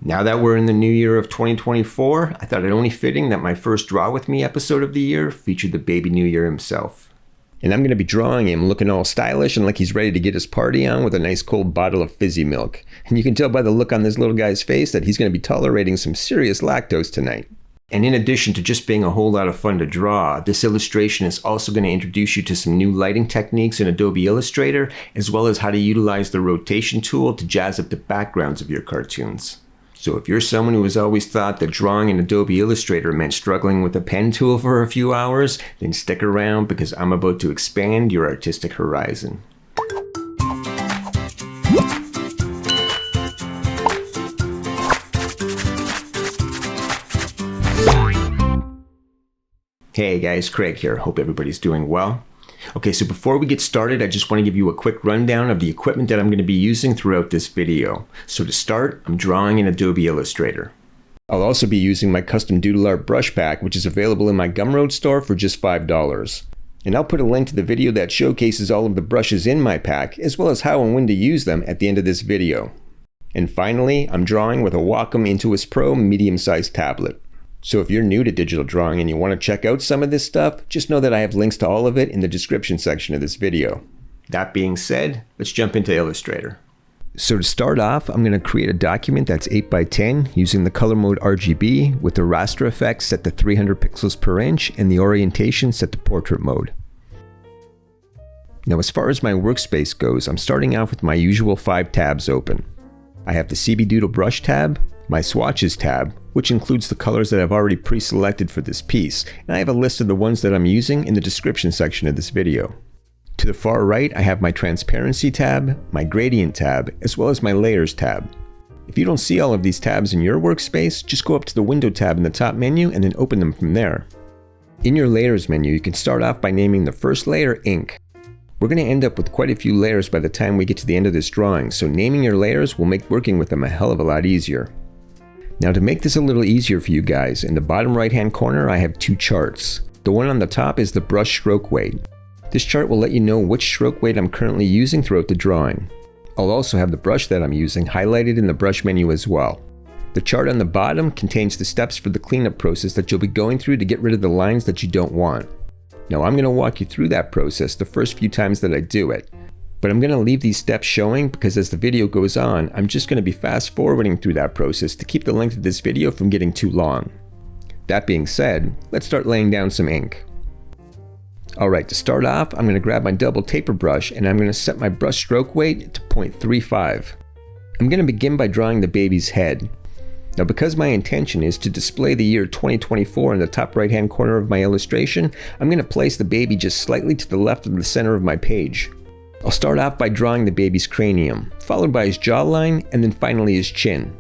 Now that we're in the new year of 2024, I thought it only fitting that my first Draw With Me episode of the year featured the baby New Year himself. And I'm going to be drawing him looking all stylish and like he's ready to get his party on with a nice cold bottle of fizzy milk. And you can tell by the look on this little guy's face that he's going to be tolerating some serious lactose tonight. And in addition to just being a whole lot of fun to draw, this illustration is also going to introduce you to some new lighting techniques in Adobe Illustrator, as well as how to utilize the rotation tool to jazz up the backgrounds of your cartoons. So if you're someone who has always thought that drawing in Adobe Illustrator meant struggling with a pen tool for a few hours, then stick around because I'm about to expand your artistic horizon. Hey guys, Craig here. Hope everybody's doing well. Okay, so before we get started, I just want to give you a quick rundown of the equipment that I'm going to be using throughout this video. So to start, I'm drawing in Adobe Illustrator. I'll also be using my custom doodle art brush pack, which is available in my Gumroad store for just $5. And I'll put a link to the video that showcases all of the brushes in my pack, as well as how and when to use them at the end of this video. And finally, I'm drawing with a Wacom Intuos Pro medium-sized tablet. So if you're new to digital drawing and you want to check out some of this stuff, just know that I have links to all of it in the description section of this video. That being said, let's jump into Illustrator. So to start off, I'm going to create a document that's 8x10 using the color mode RGB with the raster effect set to 300 pixels per inch and the orientation set to portrait mode. Now as far as my workspace goes, I'm starting off with my usual 5 tabs open. I have the CB Doodle brush tab, my Swatches tab, which includes the colors that I've already pre-selected for this piece, and I have a list of the ones that I'm using in the description section of this video. To the far right, I have my Transparency tab, my Gradient tab, as well as my Layers tab. If you don't see all of these tabs in your workspace, just go up to the Window tab in the top menu and then open them from there. In your Layers menu, you can start off by naming the first layer Ink. We're going to end up with quite a few layers by the time we get to the end of this drawing, so naming your layers will make working with them a hell of a lot easier. Now to make this a little easier for you guys, in the bottom right hand corner I have 2 charts. The one on the top is the brush stroke weight. This chart will let you know which stroke weight I'm currently using throughout the drawing. I'll also have the brush that I'm using highlighted in the brush menu as well. The chart on the bottom contains the steps for the cleanup process that you'll be going through to get rid of the lines that you don't want. Now I'm going to walk you through that process the first few times that I do it. But I'm going to leave these steps showing because as the video goes on, I'm just going to be fast forwarding through that process to keep the length of this video from getting too long. That being said, let's start laying down some ink. Alright, to start off, I'm going to grab my double taper brush and I'm going to set my brush stroke weight to 0.35. I'm going to begin by drawing the baby's head. Now because my intention is to display the year 2024 in the top right hand corner of my illustration, I'm going to place the baby just slightly to the left of the center of my page. I'll start off by drawing the baby's cranium, followed by his jawline, and then finally his chin.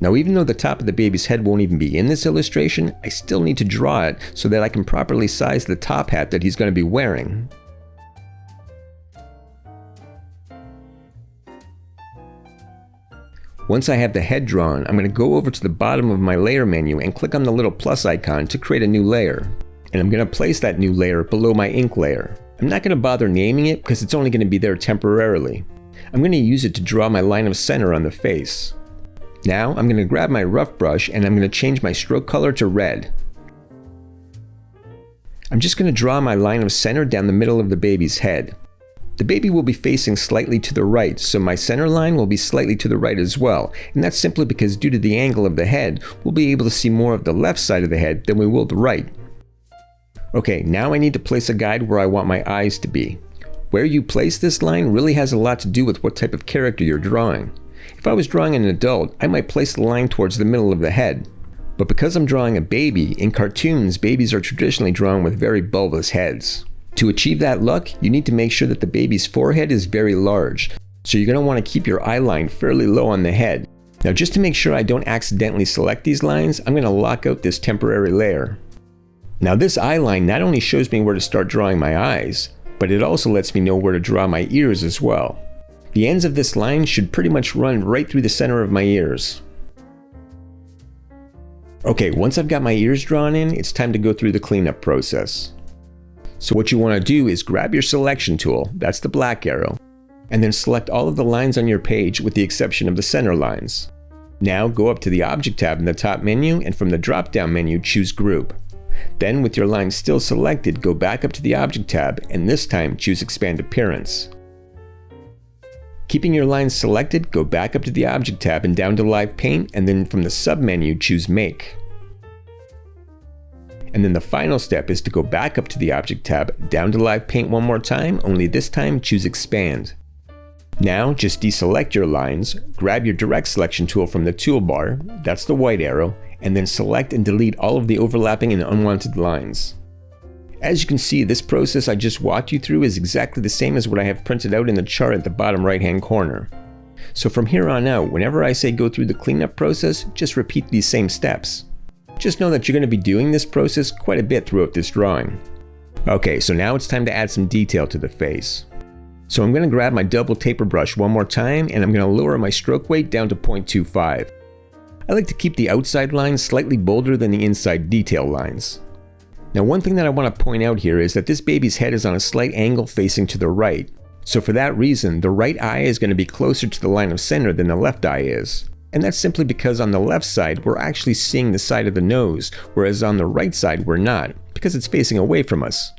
Now even though the top of the baby's head won't even be in this illustration, I still need to draw it so that I can properly size the top hat that he's going to be wearing. Once I have the head drawn, I'm going to go over to the bottom of my layer menu and click on the little plus icon to create a new layer. And I'm going to place that new layer below my ink layer. I'm not going to bother naming it because it's only going to be there temporarily. I'm going to use it to draw my line of center on the face. Now I'm going to grab my rough brush and I'm going to change my stroke color to red. I'm just going to draw my line of center down the middle of the baby's head. The baby will be facing slightly to the right, so my center line will be slightly to the right as well, and that's simply because due to the angle of the head, we'll be able to see more of the left side of the head than we will the right. Okay, now I need to place a guide where I want my eyes to be. Where you place this line really has a lot to do with what type of character you're drawing. If I was drawing an adult, I might place the line towards the middle of the head. But because I'm drawing a baby, in cartoons, babies are traditionally drawn with very bulbous heads. To achieve that look, you need to make sure that the baby's forehead is very large, so you're going to want to keep your eye line fairly low on the head. Now just to make sure I don't accidentally select these lines, I'm going to lock out this temporary layer. Now this eye line not only shows me where to start drawing my eyes, but it also lets me know where to draw my ears as well. The ends of this line should pretty much run right through the center of my ears. Okay, once I've got my ears drawn in, it's time to go through the cleanup process. So what you want to do is grab your selection tool, that's the black arrow, and then select all of the lines on your page with the exception of the center lines. Now go up to the Object tab in the top menu, and from the drop-down menu choose Group. Then with your lines still selected, go back up to the Object tab and this time choose Expand Appearance. Keeping your lines selected, go back up to the Object tab and down to Live Paint, and then from the sub-menu choose Make. And then the final step is to go back up to the Object tab, down to Live Paint one more time, only this time choose Expand. Now just deselect your lines, grab your Direct Selection tool from the toolbar, that's the white arrow, and then select and delete all of the overlapping and unwanted lines. As you can see, this process I just walked you through is exactly the same as what I have printed out in the chart at the bottom right hand corner. So from here on out, whenever I say go through the cleanup process, just repeat these same steps. Just know that you're going to be doing this process quite a bit throughout this drawing. Okay, so now it's time to add some detail to the face. So I'm going to grab my double taper brush one more time, and I'm going to lower my stroke weight down to 0.25. I like to keep the outside lines slightly bolder than the inside detail lines. Now one thing that I want to point out here is that this baby's head is on a slight angle facing to the right. So for that reason, the right eye is going to be closer to the line of center than the left eye is. And that's simply because on the left side, we're actually seeing the side of the nose, whereas on the right side, we're not, because it's facing away from us.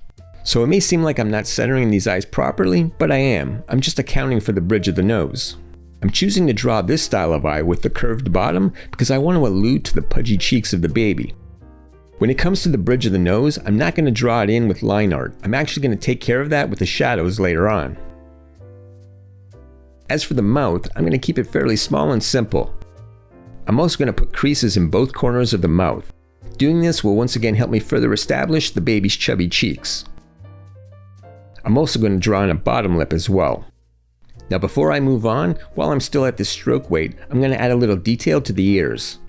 So it may seem like I'm not centering these eyes properly, but I am. I'm just accounting for the bridge of the nose. I'm choosing to draw this style of eye with the curved bottom because I want to allude to the pudgy cheeks of the baby. When it comes to the bridge of the nose, I'm not going to draw it in with line art. I'm actually going to take care of that with the shadows later on. As for the mouth, I'm going to keep it fairly small and simple. I'm also going to put creases in both corners of the mouth. Doing this will once again help me further establish the baby's chubby cheeks. I'm also going to draw in a bottom lip as well. Now before I move on, while I'm still at this stroke weight, I'm going to add a little detail to the ears.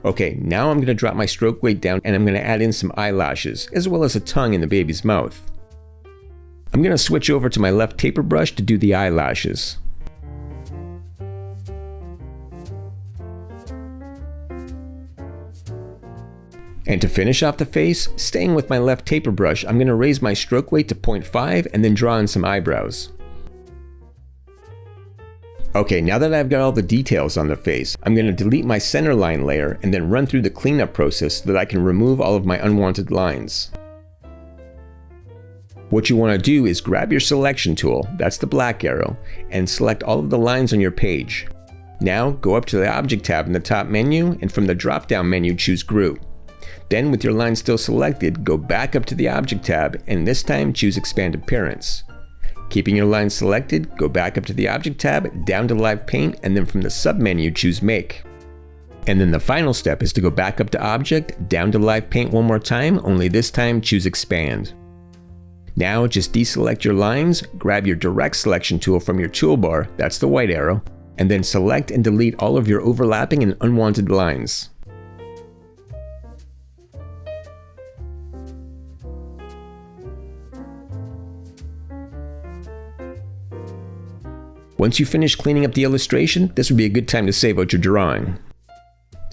Okay, now I'm going to drop my stroke weight down and I'm going to add in some eyelashes, as well as a tongue in the baby's mouth. I'm going to switch over to my left taper brush to do the eyelashes. And to finish off the face, staying with my left taper brush, I'm going to raise my stroke weight to 0.5 and then draw in some eyebrows. Okay, now that I've got all the details on the face, I'm going to delete my center line layer and then run through the cleanup process so that I can remove all of my unwanted lines. What you want to do is grab your selection tool, that's the black arrow, and select all of the lines on your page. Now go up to the Object tab in the top menu, and from the drop-down menu choose Group. Then with your line still selected, go back up to the Object tab and this time choose Expand Appearance. Keeping your line selected, go back up to the Object tab, down to Live Paint, and then from the sub-menu choose Make. And then the final step is to go back up to Object, down to Live Paint one more time, only this time choose Expand. Now just deselect your lines, grab your Direct Selection tool from your toolbar, that's the white arrow, and then select and delete all of your overlapping and unwanted lines. Once you finish cleaning up the illustration, this would be a good time to save out your drawing.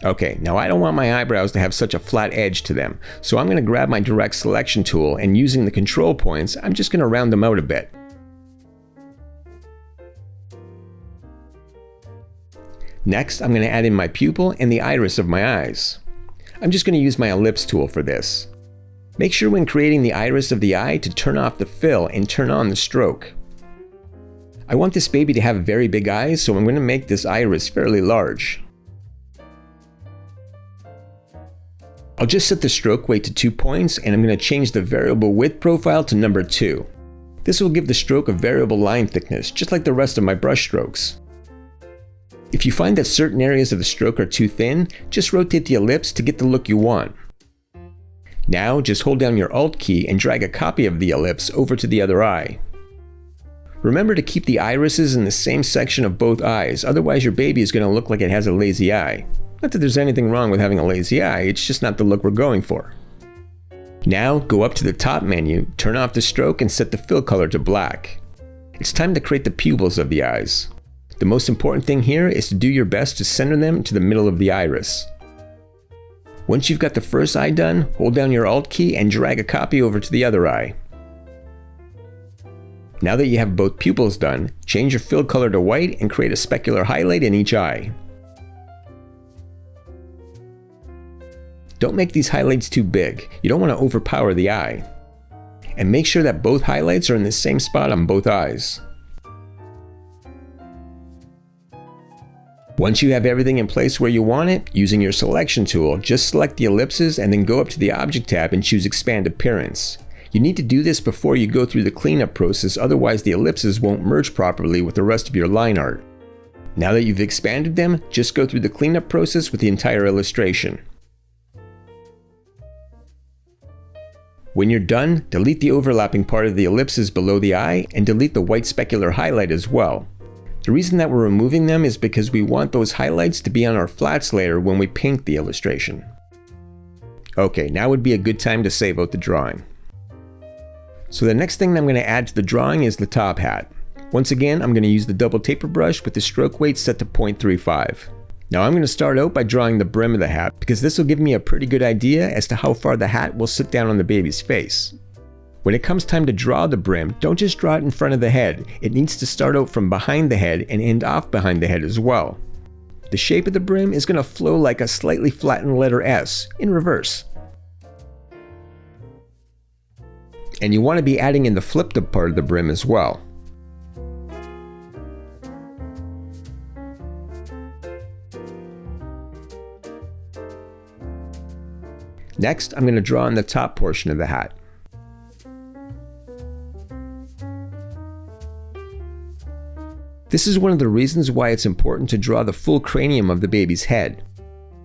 Okay, now I don't want my eyebrows to have such a flat edge to them, so I'm going to grab my Direct Selection tool and using the control points, I'm just going to round them out a bit. Next, I'm going to add in my pupil and the iris of my eyes. I'm just going to use my ellipse tool for this. Make sure when creating the iris of the eye to turn off the fill and turn on the stroke. I want this baby to have very big eyes, so I'm going to make this iris fairly large. I'll just set the stroke weight to 2 points and I'm going to change the variable width profile to number 2. This will give the stroke a variable line thickness, just like the rest of my brush strokes. If you find that certain areas of the stroke are too thin, just rotate the ellipse to get the look you want. Now just hold down your Alt key and drag a copy of the ellipse over to the other eye. Remember to keep the irises in the same section of both eyes, otherwise your baby is going to look like it has a lazy eye. Not that there's anything wrong with having a lazy eye, it's just not the look we're going for. Now go up to the top menu, turn off the stroke and set the fill color to black. It's time to create the pupils of the eyes. The most important thing here is to do your best to center them to the middle of the iris. Once you've got the first eye done, hold down your Alt key and drag a copy over to the other eye. Now that you have both pupils done, change your fill color to white and create a specular highlight in each eye. Don't make these highlights too big. You don't want to overpower the eye. And make sure that both highlights are in the same spot on both eyes. Once you have everything in place where you want it, using your selection tool, just select the ellipses and then go up to the Object tab and choose Expand Appearance. You need to do this before you go through the cleanup process, otherwise the ellipses won't merge properly with the rest of your line art. Now that you've expanded them, just go through the cleanup process with the entire illustration. When you're done, delete the overlapping part of the ellipses below the eye and delete the white specular highlight as well. The reason that we're removing them is because we want those highlights to be on our flats layer when we paint the illustration. Okay, now would be a good time to save out the drawing. So the next thing I'm going to add to the drawing is the top hat. Once again, I'm going to use the double taper brush with the stroke weight set to 0.35. Now I'm going to start out by drawing the brim of the hat because this will give me a pretty good idea as to how far the hat will sit down on the baby's face. When it comes time to draw the brim, don't just draw it in front of the head. It needs to start out from behind the head and end off behind the head as well. The shape of the brim is going to flow like a slightly flattened letter S, in reverse. And you want to be adding in the flipped up part of the brim as well. Next, I'm going to draw on the top portion of the hat. This is one of the reasons why it's important to draw the full cranium of the baby's head.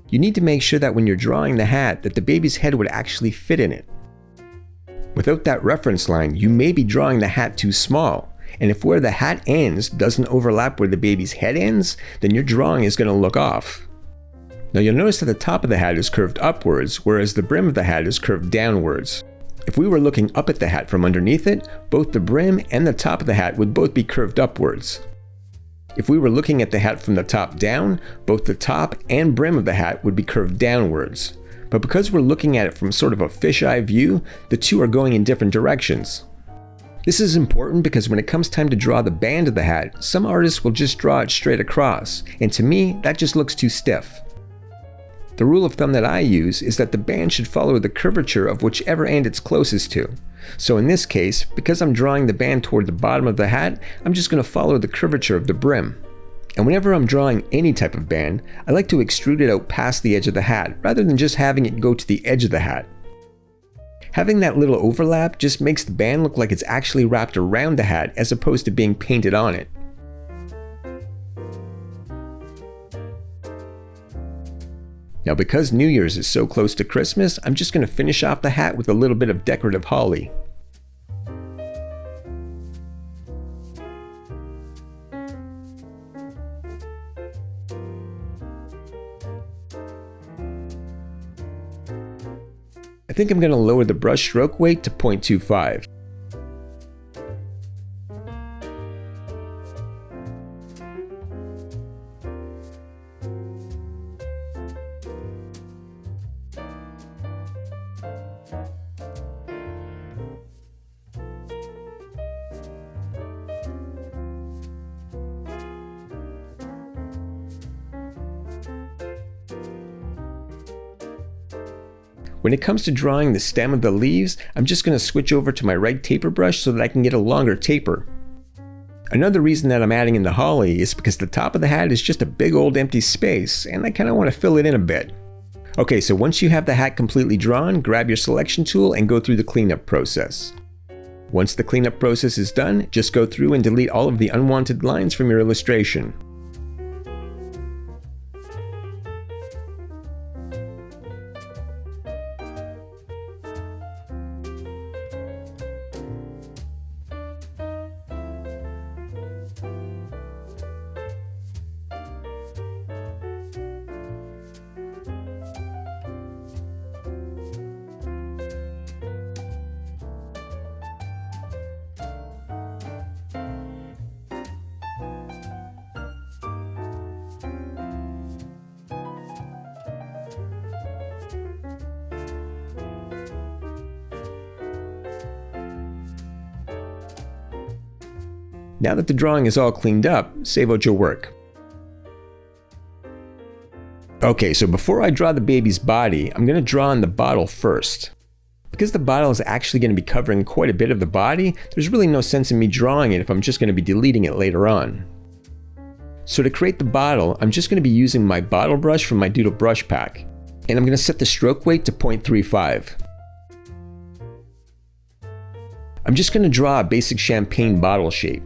You need to make sure that when you're drawing the hat that the baby's head would actually fit in it. Without that reference line, you may be drawing the hat too small, and if where the hat ends doesn't overlap where the baby's head ends, then your drawing is going to look off. Now you'll notice that the top of the hat is curved upwards, whereas the brim of the hat is curved downwards. If we were looking up at the hat from underneath it, both the brim and the top of the hat would both be curved upwards. If we were looking at the hat from the top down, both the top and brim of the hat would be curved downwards. But because we're looking at it from sort of a fisheye view, the two are going in different directions. This is important because when it comes time to draw the band of the hat, some artists will just draw it straight across, and to me, that just looks too stiff. The rule of thumb that I use is that the band should follow the curvature of whichever end it's closest to. So in this case, because I'm drawing the band toward the bottom of the hat, I'm just going to follow the curvature of the brim. And whenever I'm drawing any type of band, I like to extrude it out past the edge of the hat, rather than just having it go to the edge of the hat. Having that little overlap just makes the band look like it's actually wrapped around the hat as opposed to being painted on it. Now because New Year's is so close to Christmas, I'm just going to finish off the hat with a little bit of decorative holly. I think I'm going to lower the brush stroke weight to 0.25. When it comes to drawing the stem of the leaves, I'm just going to switch over to my right taper brush so that I can get a longer taper. Another reason that I'm adding in the holly is because the top of the hat is just a big old empty space, and I kind of want to fill it in a bit. Okay, so once you have the hat completely drawn, grab your selection tool and go through the cleanup process. Once the cleanup process is done, just go through and delete all of the unwanted lines from your illustration. Now that the drawing is all cleaned up, save out your work. Okay, so before I draw the baby's body, I'm going to draw on the bottle first. Because the bottle is actually going to be covering quite a bit of the body, there's really no sense in me drawing it if I'm just going to be deleting it later on. So to create the bottle, I'm just going to be using my bottle brush from my Doodle brush pack. And I'm going to set the stroke weight to 0.35. I'm just going to draw a basic champagne bottle shape.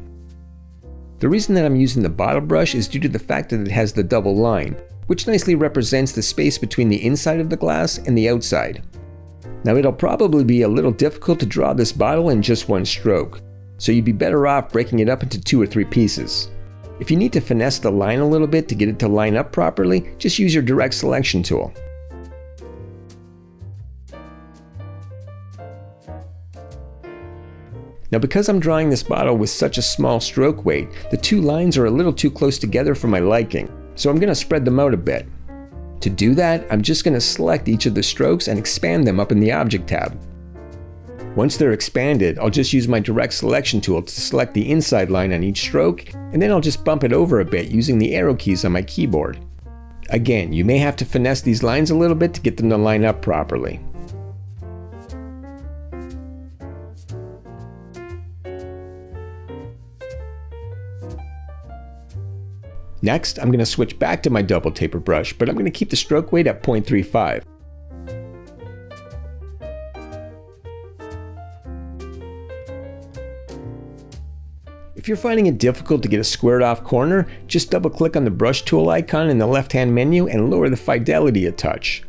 The reason that I'm using the bottle brush is due to the fact that it has the double line, which nicely represents the space between the inside of the glass and the outside. Now it'll probably be a little difficult to draw this bottle in just one stroke, so you'd be better off breaking it up into 2 or 3 pieces. If you need to finesse the line a little bit to get it to line up properly, just use your direct selection tool. Now because I'm drawing this bottle with such a small stroke weight, the 2 lines are a little too close together for my liking, so I'm going to spread them out a bit. To do that, I'm just going to select each of the strokes and expand them up in the Object tab. Once they're expanded, I'll just use my direct selection tool to select the inside line on each stroke, and then I'll just bump it over a bit using the arrow keys on my keyboard. Again, you may have to finesse these lines a little bit to get them to line up properly. Next, I'm going to switch back to my double taper brush, but I'm going to keep the stroke weight at 0.35. If you're finding it difficult to get a squared off corner, just double click on the brush tool icon in the left-hand menu and lower the fidelity a touch.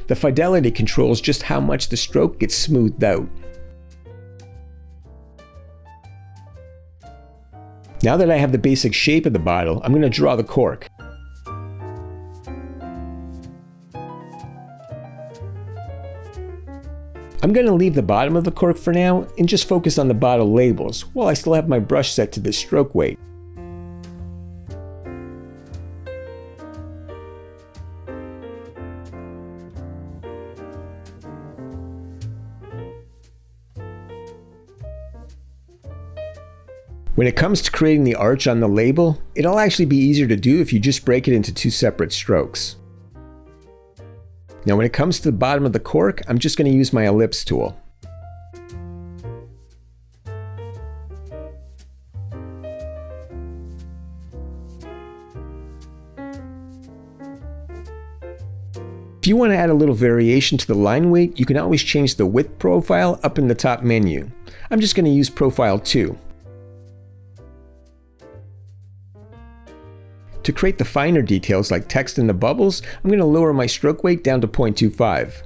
The fidelity controls just how much the stroke gets smoothed out. Now that I have the basic shape of the bottle, I'm going to draw the cork. I'm going to leave the bottom of the cork for now and just focus on the bottle labels while I still have my brush set to this stroke weight. When it comes to creating the arch on the label, it'll actually be easier to do if you just break it into 2 separate strokes. Now when it comes to the bottom of the cork, I'm just going to use my ellipse tool. If you want to add a little variation to the line weight, you can always change the width profile up in the top menu. I'm just going to use Profile 2. To create the finer details like text in the bubbles, I'm going to lower my stroke weight down to 0.25.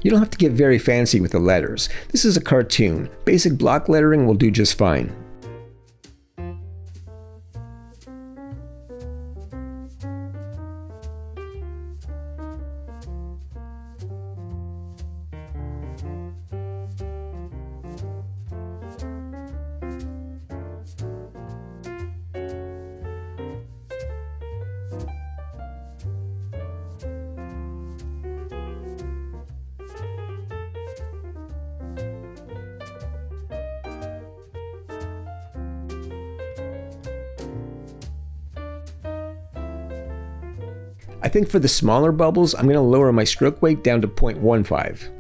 You don't have to get very fancy with the letters. This is a cartoon. Basic block lettering will do just fine. I think for the smaller bubbles, I'm going to lower my stroke weight down to 0.15.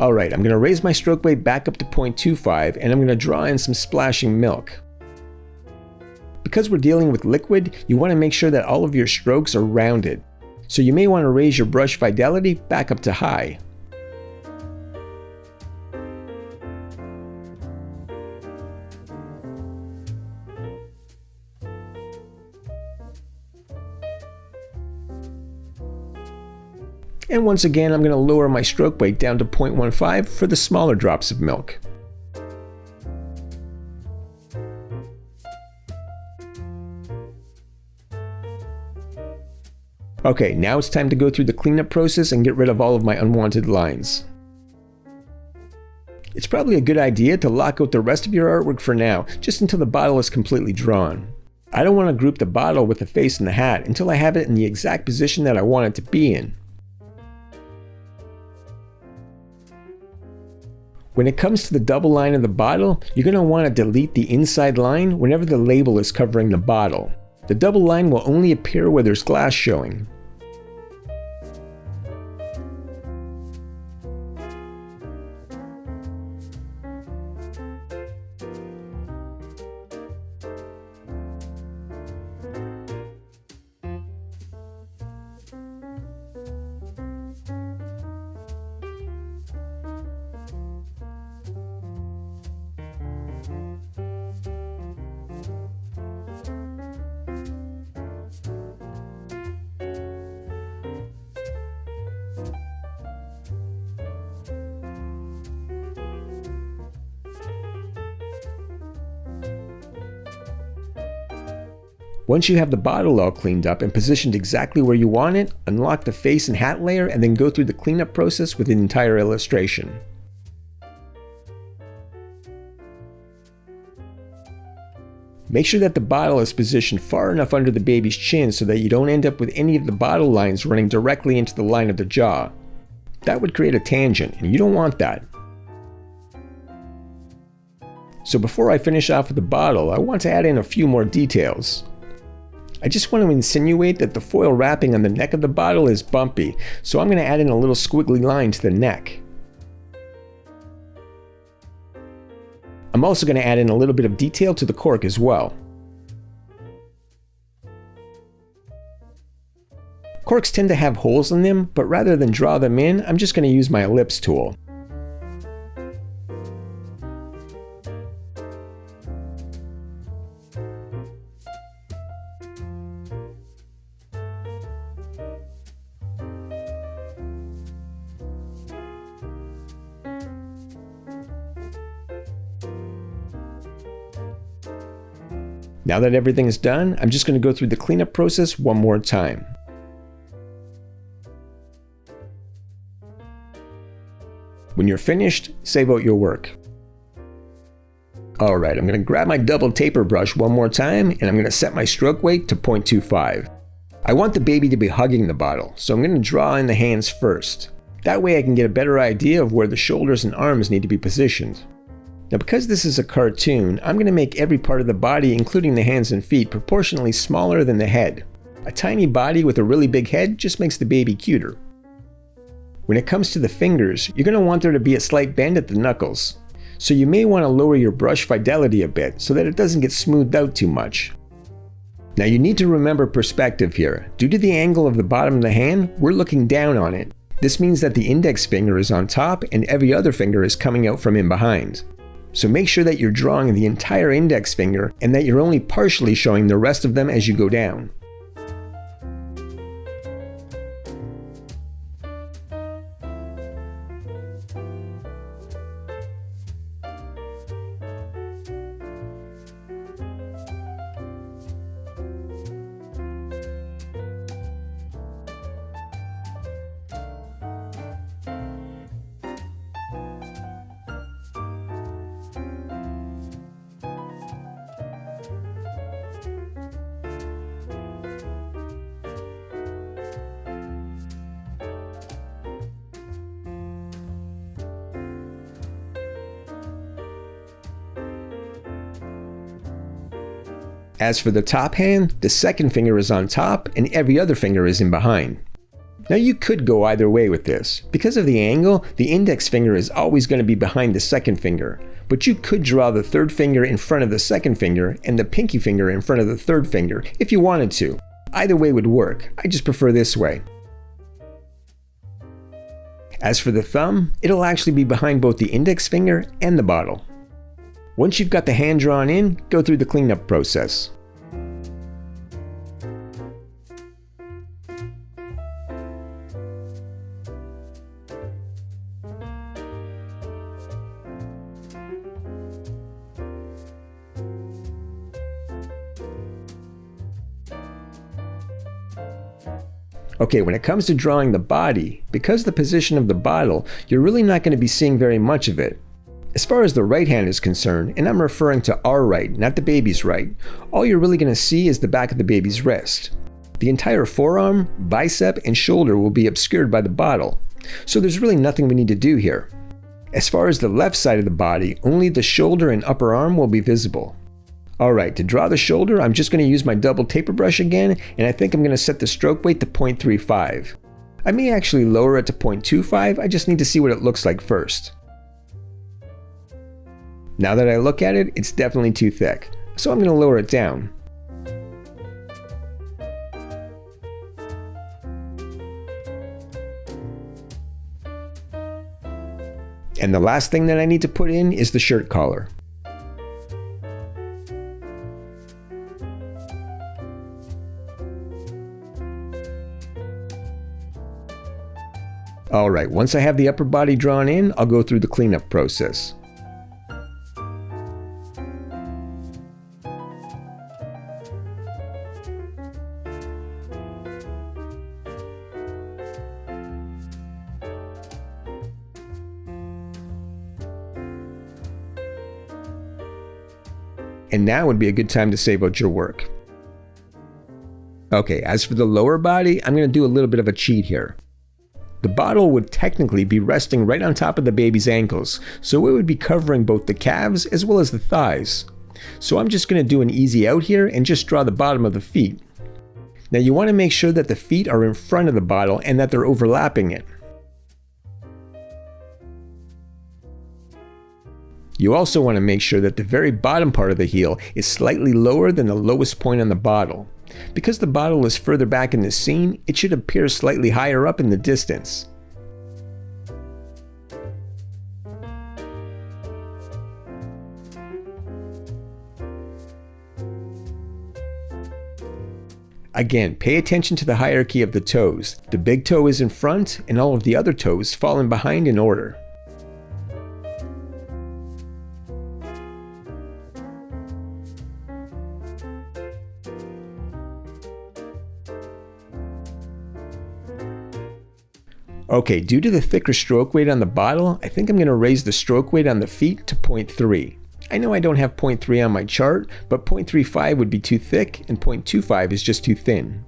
Alright, I'm going to raise my stroke weight back up to 0.25 and I'm going to draw in some splashing milk. Because we're dealing with liquid, you want to make sure that all of your strokes are rounded. So you may want to raise your brush fidelity back up to high. And once again, I'm going to lower my stroke weight down to 0.15 for the smaller drops of milk. Okay, now it's time to go through the cleanup process and get rid of all of my unwanted lines. It's probably a good idea to lock out the rest of your artwork for now, just until the bottle is completely drawn. I don't want to group the bottle with the face and the hat until I have it in the exact position that I want it to be in. When it comes to the double line of the bottle, you're going to want to delete the inside line whenever the label is covering the bottle. The double line will only appear where there's glass showing. Once you have the bottle all cleaned up and positioned exactly where you want it, unlock the face and hat layer and then go through the cleanup process with the entire illustration. Make sure that the bottle is positioned far enough under the baby's chin so that you don't end up with any of the bottle lines running directly into the line of the jaw. That would create a tangent, and you don't want that. So before I finish off with the bottle, I want to add in a few more details. I just want to insinuate that the foil wrapping on the neck of the bottle is bumpy, so I'm going to add in a little squiggly line to the neck. I'm also going to add in a little bit of detail to the cork as well. Corks tend to have holes in them, but rather than draw them in, I'm just going to use my ellipse tool. Now that everything is done, I'm just going to go through the cleanup process one more time. When you're finished, save out your work. Alright, I'm going to grab my double taper brush one more time and I'm going to set my stroke weight to 0.25. I want the baby to be hugging the bottle, so I'm going to draw in the hands first. That way I can get a better idea of where the shoulders and arms need to be positioned. Now because this is a cartoon, I'm going to make every part of the body, including the hands and feet, proportionally smaller than the head. A tiny body with a really big head just makes the baby cuter. When it comes to the fingers, you're going to want there to be a slight bend at the knuckles. So you may want to lower your brush fidelity a bit so that it doesn't get smoothed out too much. Now you need to remember perspective here. Due to the angle of the bottom of the hand, we're looking down on it. This means that the index finger is on top and every other finger is coming out from in behind. So make sure that you're drawing the entire index finger and that you're only partially showing the rest of them as you go down. As for the top hand, the second finger is on top and every other finger is in behind. Now you could go either way with this. Because of the angle, the index finger is always going to be behind the second finger, but you could draw the third finger in front of the second finger and the pinky finger in front of the third finger if you wanted to. Either way would work, I just prefer this way. As for the thumb, it'll actually be behind both the index finger and the bottle. Once you've got the hand drawn in, go through the cleanup process. Okay, when it comes to drawing the body, because of the position of the bottle, you're really not going to be seeing very much of it. As far as the right hand is concerned, and I'm referring to our right, not the baby's right, all you're really going to see is the back of the baby's wrist. The entire forearm, bicep, and shoulder will be obscured by the bottle, so there's really nothing we need to do here. As far as the left side of the body, only the shoulder and upper arm will be visible. Alright, to draw the shoulder, I'm just going to use my double taper brush again, and I think I'm going to set the stroke weight to 0.35. I may actually lower it to 0.25, I just need to see what it looks like first. Now that I look at it, it's definitely too thick, so I'm going to lower it down. And the last thing that I need to put in is the shirt collar. Alright, once I have the upper body drawn in, I'll go through the cleanup process. And now would be a good time to save out your work. Okay, as for the lower body, I'm going to do a little bit of a cheat here. The bottle would technically be resting right on top of the baby's ankles, so it would be covering both the calves as well as the thighs. So I'm just going to do an easy out here and just draw the bottom of the feet. Now you want to make sure that the feet are in front of the bottle and that they're overlapping it. You also want to make sure that the very bottom part of the heel is slightly lower than the lowest point on the bottle. Because the bottle is further back in the scene, it should appear slightly higher up in the distance. Again, pay attention to the hierarchy of the toes. The big toe is in front, and all of the other toes fall in behind in order. Okay, due to the thicker stroke weight on the bottle, I think I'm going to raise the stroke weight on the feet to 0.3. I know I don't have 0.3 on my chart, but 0.35 would be too thick and 0.25 is just too thin.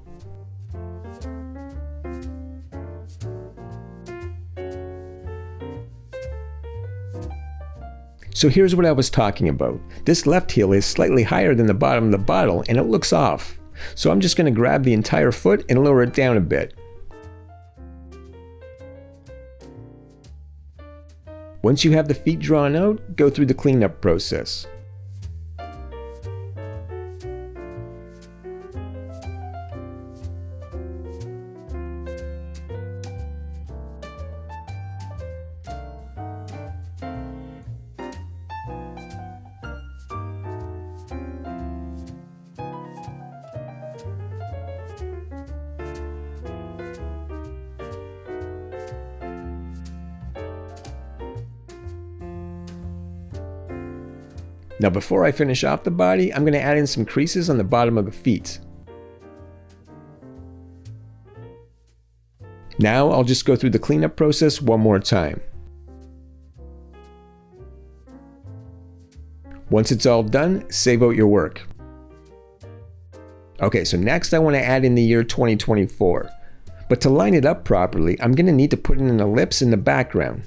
So here's what I was talking about. This left heel is slightly higher than the bottom of the bottle and it looks off. So I'm just going to grab the entire foot and lower it down a bit. Once you have the feet drawn out, go through the cleanup process. Now before I finish off the body, I'm going to add in some creases on the bottom of the feet. Now I'll just go through the cleanup process one more time. Once it's all done, save out your work. Okay, so next I want to add in the year 2024. But to line it up properly, I'm going to need to put in an ellipse in the background.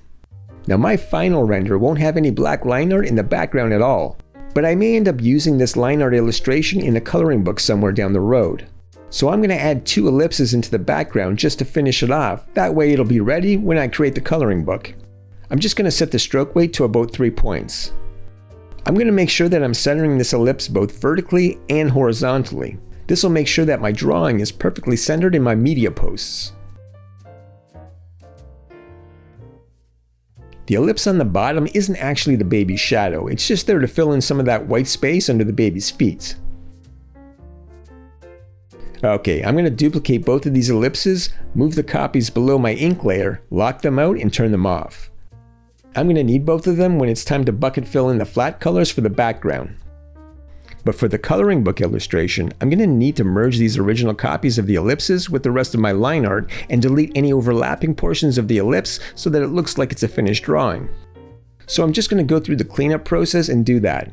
Now my final render won't have any black line art in the background at all. But I may end up using this line art illustration in a coloring book somewhere down the road. So I'm going to add 2 ellipses into the background just to finish it off, that way it'll be ready when I create the coloring book. I'm just going to set the stroke weight to about 3 points. I'm going to make sure that I'm centering this ellipse both vertically and horizontally. This will make sure that my drawing is perfectly centered in my media posts. The ellipse on the bottom isn't actually the baby's shadow, it's just there to fill in some of that white space under the baby's feet. Okay, I'm going to duplicate both of these ellipses, move the copies below my ink layer, lock them out, and turn them off. I'm going to need both of them when it's time to bucket fill in the flat colors for the background. But for the coloring book illustration, I'm going to need to merge these original copies of the ellipses with the rest of my line art and delete any overlapping portions of the ellipse so that it looks like it's a finished drawing. So I'm just going to go through the cleanup process and do that.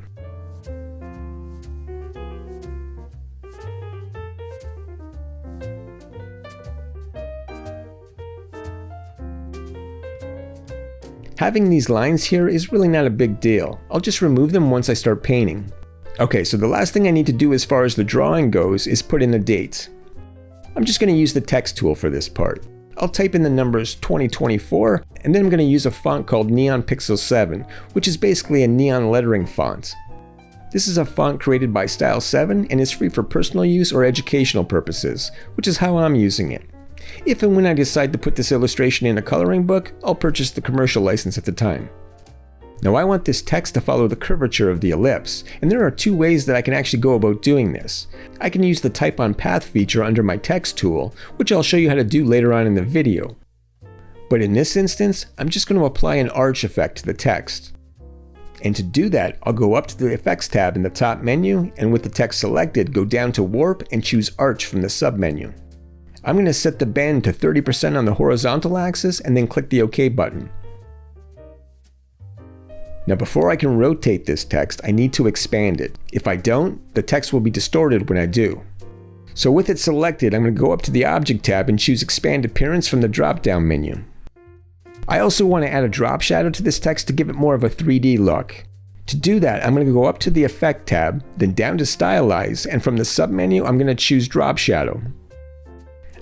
Having these lines here is really not a big deal. I'll just remove them once I start painting. Okay, so the last thing I need to do as far as the drawing goes is put in the dates. I'm just going to use the text tool for this part. I'll type in the numbers 2024, and then I'm going to use a font called Neon Pixel 7, which is basically a neon lettering font. This is a font created by Style 7 and is free for personal use or educational purposes, which is how I'm using it. If and when I decide to put this illustration in a coloring book, I'll purchase the commercial license at the time. Now I want this text to follow the curvature of the ellipse, and there are two ways that I can actually go about doing this. I can use the Type on Path feature under my text tool, which I'll show you how to do later on in the video. But in this instance, I'm just going to apply an arch effect to the text. And to do that, I'll go up to the Effects tab in the top menu, and with the text selected, go down to Warp and choose Arch from the submenu. I'm going to set the bend to 30% on the horizontal axis and then click the OK button. Now before I can rotate this text, I need to expand it. If I don't, the text will be distorted when I do. So with it selected, I'm going to go up to the Object tab and choose Expand Appearance from the drop-down menu. I also want to add a drop shadow to this text to give it more of a 3D look. To do that, I'm going to go up to the Effect tab, then down to Stylize, and from the submenu, I'm going to choose Drop Shadow.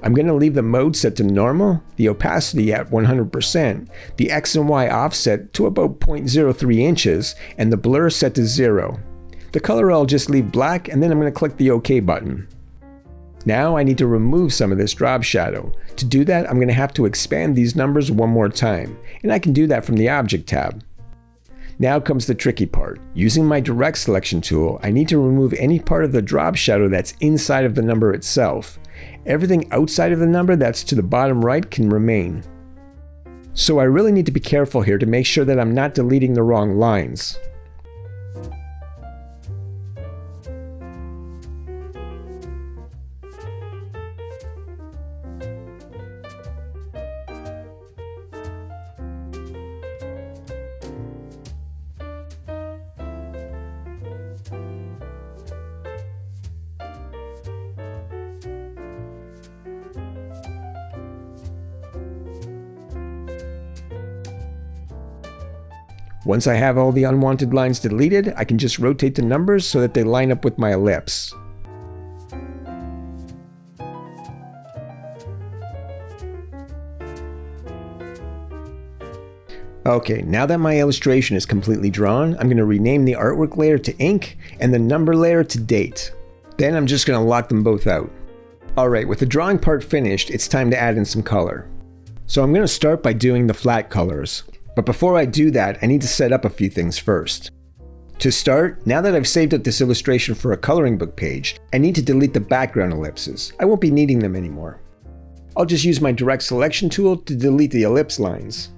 I'm going to leave the mode set to normal, the opacity at 100%, the X and Y offset to about 0.03 inches, and the blur set to 0. The color I'll just leave black, and then I'm going to click the OK button. Now I need to remove some of this drop shadow. To do that, I'm going to have to expand these numbers one more time, and I can do that from the Object tab. Now comes the tricky part. Using my Direct Selection tool, I need to remove any part of the drop shadow that's inside of the number itself. Everything outside of the number that's to the bottom right can remain. So I really need to be careful here to make sure that I'm not deleting the wrong lines. Once I have all the unwanted lines deleted, I can just rotate the numbers so that they line up with my ellipse. Okay, now that my illustration is completely drawn, I'm going to rename the artwork layer to ink and the number layer to date. Then I'm just going to lock them both out. Alright, with the drawing part finished, it's time to add in some color. So I'm going to start by doing the flat colors. But before I do that, I need to set up a few things first. To start, now that I've saved up this illustration for a coloring book page, I need to delete the background ellipses. I won't be needing them anymore. I'll just use my Direct Selection tool to delete the ellipse lines.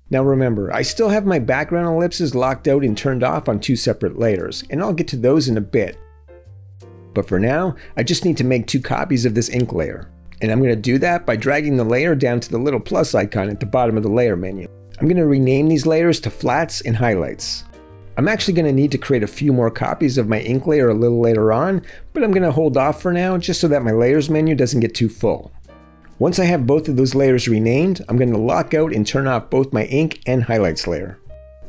Now remember, I still have my background ellipses locked out and turned off on two separate layers, and I'll get to those in a bit. But for now, I just need to make two copies of this ink layer. And I'm going to do that by dragging the layer down to the little plus icon at the bottom of the layer menu. I'm going to rename these layers to flats and highlights. I'm actually going to need to create a few more copies of my ink layer a little later on, but I'm going to hold off for now just so that my layers menu doesn't get too full. Once I have both of those layers renamed, I'm going to lock out and turn off both my ink and highlights layer.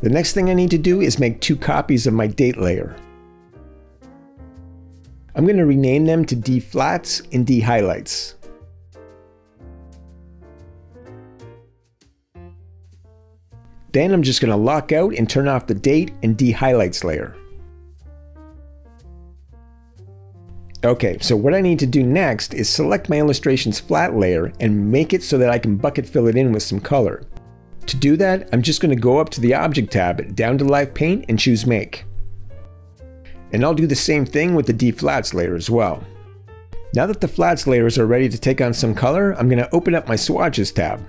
The next thing I need to do is make two copies of my date layer. I'm going to rename them to D flats and D highlights. Then I'm just going to lock out and turn off the date and de-highlights layer. Okay, so what I need to do next is select my illustration's flat layer and make it so that I can bucket fill it in with some color. To do that, I'm just going to go up to the Object tab, down to Live Paint, and choose Make. And I'll do the same thing with the D-flats layer as well. Now that the flats layers are ready to take on some color, I'm going to open up my Swatches tab.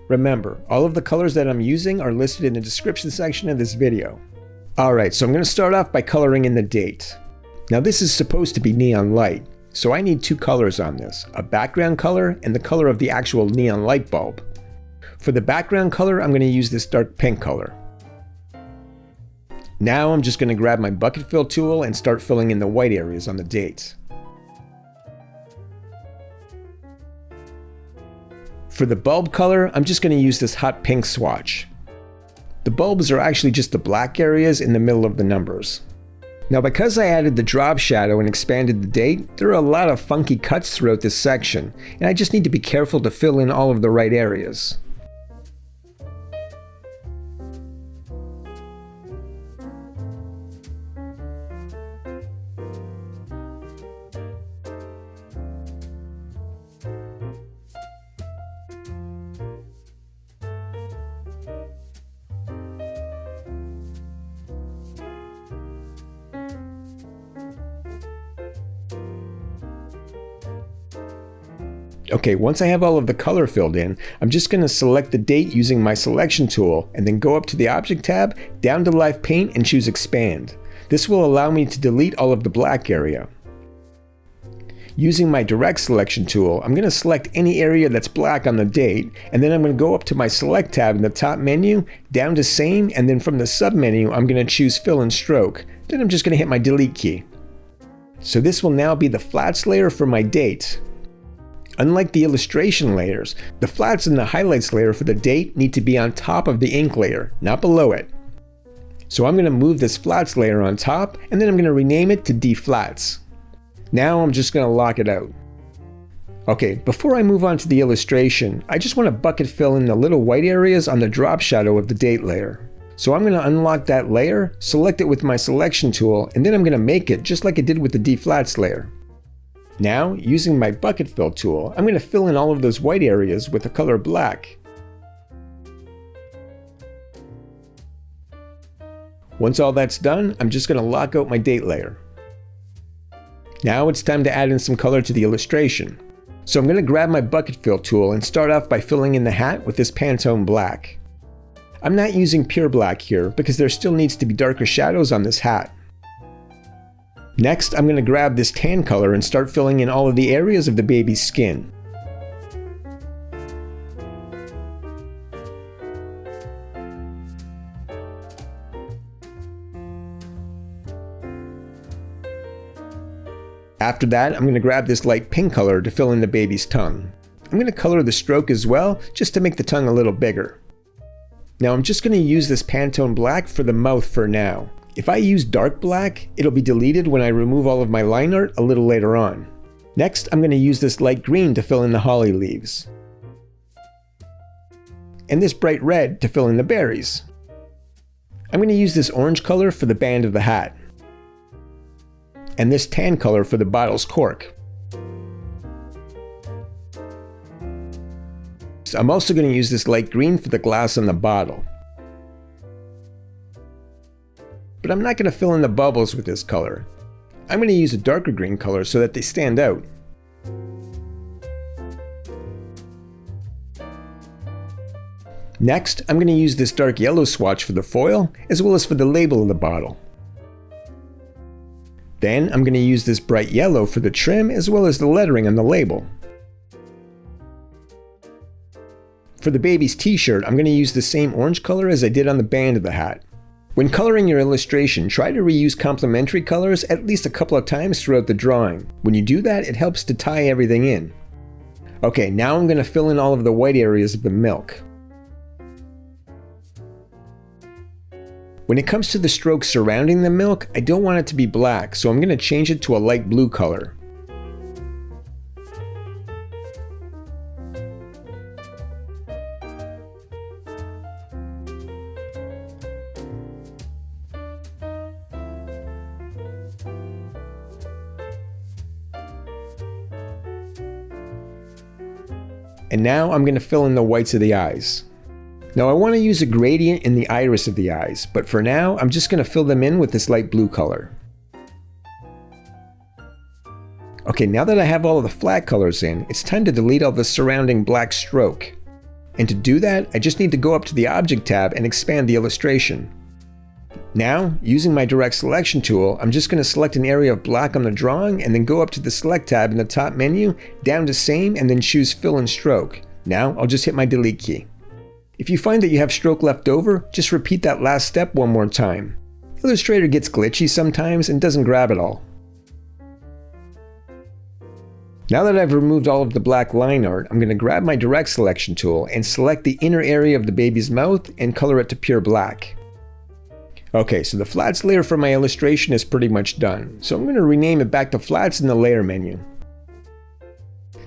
Remember, all of the colors that I'm using are listed in the description section of this video. Alright, so I'm going to start off by coloring in the date. Now this is supposed to be neon light, so I need two colors on this, a background color and the color of the actual neon light bulb. For the background color, I'm going to use this dark pink color. Now I'm just going to grab my bucket fill tool and start filling in the white areas on the date. For the bulb color, I'm just going to use this hot pink swatch. The bulbs are actually just the black areas in the middle of the numbers. Now because I added the drop shadow and expanded the date, there are a lot of funky cuts throughout this section, and I just need to be careful to fill in all of the right areas. Okay, once I have all of the color filled in, I'm just going to select the date using my selection tool and then go up to the Object tab, down to Live Paint and choose Expand. This will allow me to delete all of the black area. Using my Direct Selection tool, I'm going to select any area that's black on the date, and then I'm going to go up to my Select tab in the top menu, down to Same, and then from the sub-menu, I'm going to choose Fill and Stroke. Then I'm just going to hit my Delete key. So this will now be the flats layer for my date. Unlike the illustration layers, the flats and the highlights layer for the date need to be on top of the ink layer, not below it. So I'm going to move this flats layer on top, and then I'm going to rename it to D-flats. Now I'm just going to lock it out. Okay, before I move on to the illustration, I just want to bucket fill in the little white areas on the drop shadow of the date layer. So I'm going to unlock that layer, select it with my selection tool, and then I'm going to make it just like I did with the D-flats layer. Now, using my bucket fill tool, I'm going to fill in all of those white areas with the color black. Once all that's done, I'm just going to lock out my date layer. Now it's time to add in some color to the illustration. So I'm going to grab my bucket fill tool and start off by filling in the hat with this Pantone Black. I'm not using pure black here because there still needs to be darker shadows on this hat. Next, I'm going to grab this tan color and start filling in all of the areas of the baby's skin. After that, I'm going to grab this light pink color to fill in the baby's tongue. I'm going to color the stroke as well, just to make the tongue a little bigger. Now I'm just going to use this Pantone Black for the mouth for now. If I use dark black, it'll be deleted when I remove all of my line art a little later on. Next, I'm going to use this light green to fill in the holly leaves. And this bright red to fill in the berries. I'm going to use this orange color for the band of the hat. And this tan color for the bottle's cork. So I'm also going to use this light green for the glass on the bottle. But I'm not going to fill in the bubbles with this color. I'm going to use a darker green color so that they stand out. Next, I'm going to use this dark yellow swatch for the foil, as well as for the label of the bottle. Then I'm going to use this bright yellow for the trim, as well as the lettering on the label. For the baby's t-shirt, I'm going to use the same orange color as I did on the band of the hat. When coloring your illustration, try to reuse complementary colors at least a couple of times throughout the drawing. When you do that, it helps to tie everything in. Okay, now I'm going to fill in all of the white areas of the milk. When it comes to the stroke surrounding the milk, I don't want it to be black, so I'm going to change it to a light blue color. And now I'm going to fill in the whites of the eyes. Now I want to use a gradient in the iris of the eyes, but for now I'm just going to fill them in with this light blue color. Okay, now that I have all of the flat colors in, it's time to delete all the surrounding black stroke. And to do that, I just need to go up to the Object tab and expand the illustration. Now, using my direct selection tool, I'm just going to select an area of black on the drawing and then go up to the select tab in the top menu, down to same, and then choose fill and stroke. Now, I'll just hit my delete key. If you find that you have stroke left over, just repeat that last step one more time. Illustrator gets glitchy sometimes and doesn't grab it all. Now that I've removed all of the black line art, I'm going to grab my direct selection tool and select the inner area of the baby's mouth and color it to pure black. Okay, so the flats layer for my illustration is pretty much done, so I'm going to rename it back to flats in the layer menu.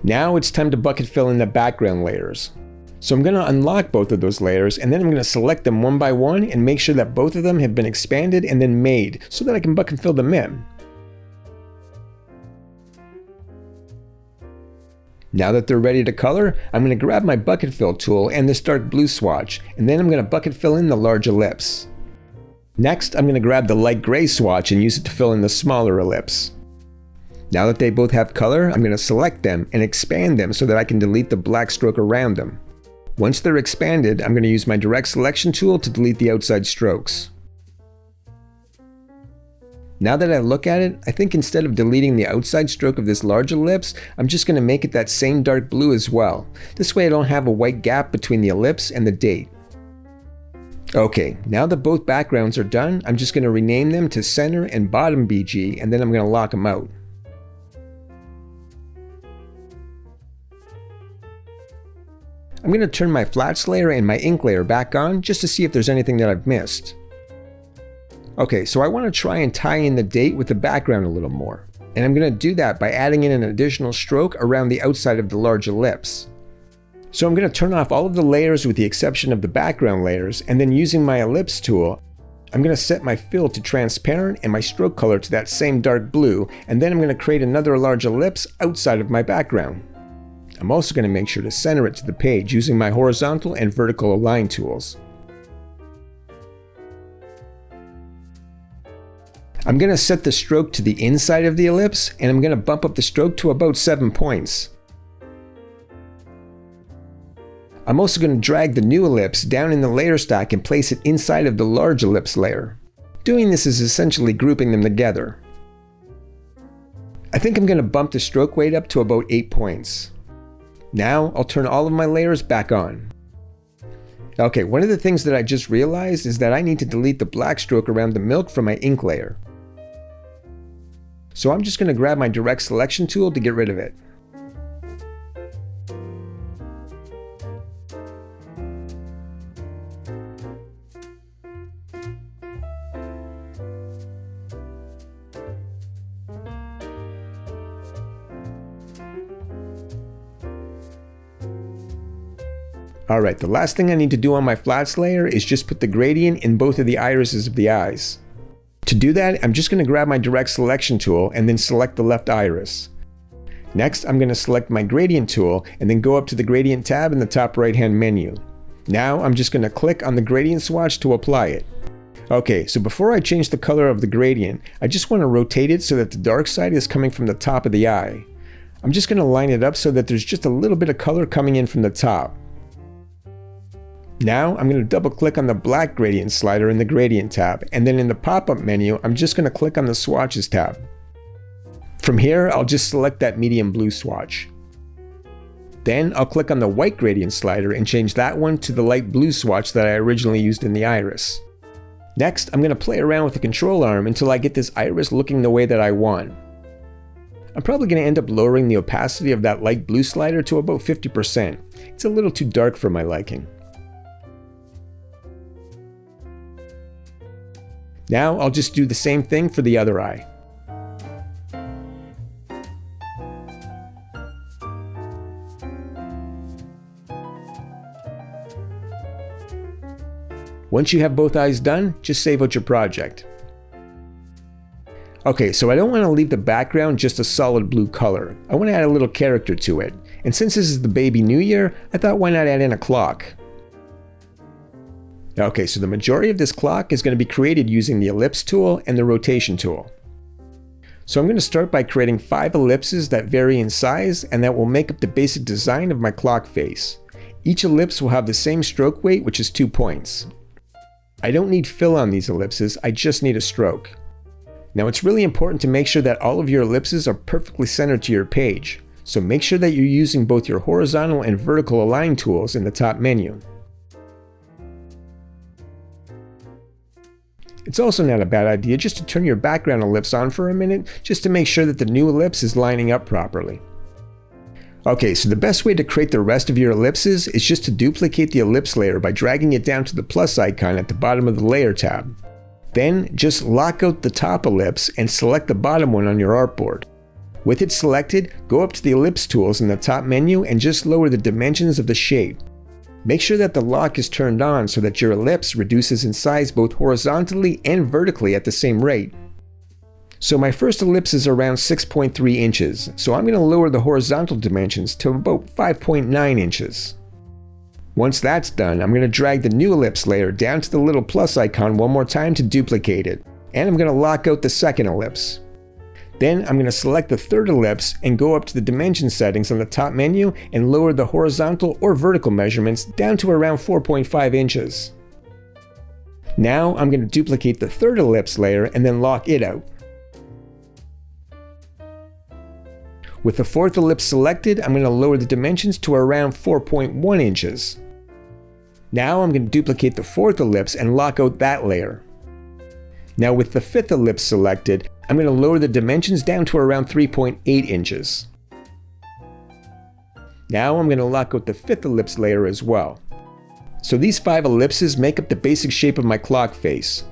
Now it's time to bucket fill in the background layers. So I'm going to unlock both of those layers and then I'm going to select them one by one and make sure that both of them have been expanded and then made so that I can bucket fill them in. Now that they're ready to color, I'm going to grab my bucket fill tool and this dark blue swatch, and then I'm going to bucket fill in the large ellipse. Next, I'm going to grab the light gray swatch and use it to fill in the smaller ellipse. Now that they both have color, I'm going to select them and expand them so that I can delete the black stroke around them. Once they're expanded, I'm going to use my direct selection tool to delete the outside strokes. Now that I look at it, I think instead of deleting the outside stroke of this large ellipse, I'm just going to make it that same dark blue as well. This way I don't have a white gap between the ellipse and the date. Okay, now that both backgrounds are done, I'm just going to rename them to center and bottom BG, and then I'm going to lock them out. I'm going to turn my flats layer and my ink layer back on just to see if there's anything that I've missed. Okay, so I want to try and tie in the date with the background a little more, and I'm going to do that by adding in an additional stroke around the outside of the large ellipse. So I'm going to turn off all of the layers with the exception of the background layers, and then using my ellipse tool, I'm going to set my fill to transparent and my stroke color to that same dark blue, and then I'm going to create another large ellipse outside of my background. I'm also going to make sure to center it to the page using my horizontal and vertical align tools. I'm going to set the stroke to the inside of the ellipse, and I'm going to bump up the stroke to about 7 points. I'm also going to drag the new ellipse down in the layer stack and place it inside of the large ellipse layer. Doing this is essentially grouping them together. I think I'm going to bump the stroke weight up to about 8 points. Now I'll turn all of my layers back on. Okay, one of the things that I just realized is that I need to delete the black stroke around the milk from my ink layer. So I'm just going to grab my direct selection tool to get rid of it. Alright, the last thing I need to do on my flats layer is just put the gradient in both of the irises of the eyes. To do that, I'm just going to grab my direct selection tool and then select the left iris. Next, I'm going to select my gradient tool and then go up to the gradient tab in the top right hand menu. Now I'm just going to click on the gradient swatch to apply it. Okay, so before I change the color of the gradient, I just want to rotate it so that the dark side is coming from the top of the eye. I'm just going to line it up so that there's just a little bit of color coming in from the top. Now I'm going to double click on the black gradient slider in the gradient tab, and then in the pop-up menu I'm just going to click on the swatches tab. From here I'll just select that medium blue swatch. Then I'll click on the white gradient slider and change that one to the light blue swatch that I originally used in the iris. Next I'm going to play around with the control arm until I get this iris looking the way that I want. I'm probably going to end up lowering the opacity of that light blue slider to about 50%. It's a little too dark for my liking. Now I'll just do the same thing for the other eye. Once you have both eyes done, just save out your project. Okay, so I don't want to leave the background just a solid blue color. I want to add a little character to it. And since this is the baby new year, I thought why not add in a clock? Okay, so the majority of this clock is going to be created using the ellipse tool and the rotation tool. So I'm going to start by creating 5 ellipses that vary in size and that will make up the basic design of my clock face. Each ellipse will have the same stroke weight, which is 2 points. I don't need fill on these ellipses, I just need a stroke. Now it's really important to make sure that all of your ellipses are perfectly centered to your page, so make sure that you're using both your horizontal and vertical align tools in the top menu. It's also not a bad idea just to turn your background ellipse on for a minute, just to make sure that the new ellipse is lining up properly. Okay, so the best way to create the rest of your ellipses is just to duplicate the ellipse layer by dragging it down to the plus icon at the bottom of the Layer tab. Then just lock out the top ellipse and select the bottom one on your artboard. With it selected, go up to the ellipse tools in the top menu and just lower the dimensions of the shape. Make sure that the lock is turned on so that your ellipse reduces in size both horizontally and vertically at the same rate. So my first ellipse is around 6.3 inches, so I'm going to lower the horizontal dimensions to about 5.9 inches. Once that's done, I'm going to drag the new ellipse layer down to the little plus icon one more time to duplicate it, and I'm going to lock out the second ellipse. Then I'm going to select the third ellipse and go up to the dimension settings on the top menu and lower the horizontal or vertical measurements down to around 4.5 inches. Now I'm going to duplicate the third ellipse layer and then lock it out. With the fourth ellipse selected, I'm going to lower the dimensions to around 4.1 inches. Now I'm going to duplicate the fourth ellipse and lock out that layer. Now with the fifth ellipse selected, I'm going to lower the dimensions down to around 3.8 inches. Now I'm going to lock out the fifth ellipse layer as well. So these 5 ellipses make up the basic shape of my clock face.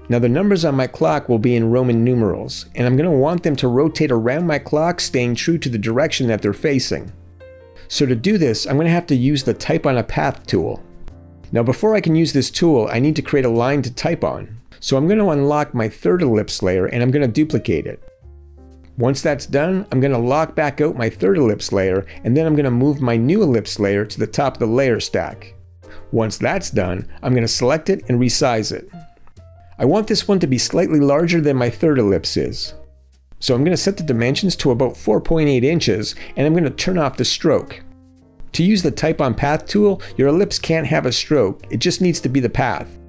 Now the numbers on my clock will be in Roman numerals, and I'm going to want them to rotate around my clock, staying true to the direction that they're facing. So to do this, I'm going to have to use the Type on a Path tool. Now before I can use this tool, I need to create a line to type on. So I'm going to unlock my third ellipse layer and I'm going to duplicate it. Once that's done, I'm going to lock back out my third ellipse layer, and then I'm going to move my new ellipse layer to the top of the layer stack. Once that's done, I'm going to select it and resize it. I want this one to be slightly larger than my third ellipse is. So I'm going to set the dimensions to about 4.8 inches, and I'm going to turn off the stroke. To use the Type on Path tool, your ellipse can't have a stroke, it just needs to be the path.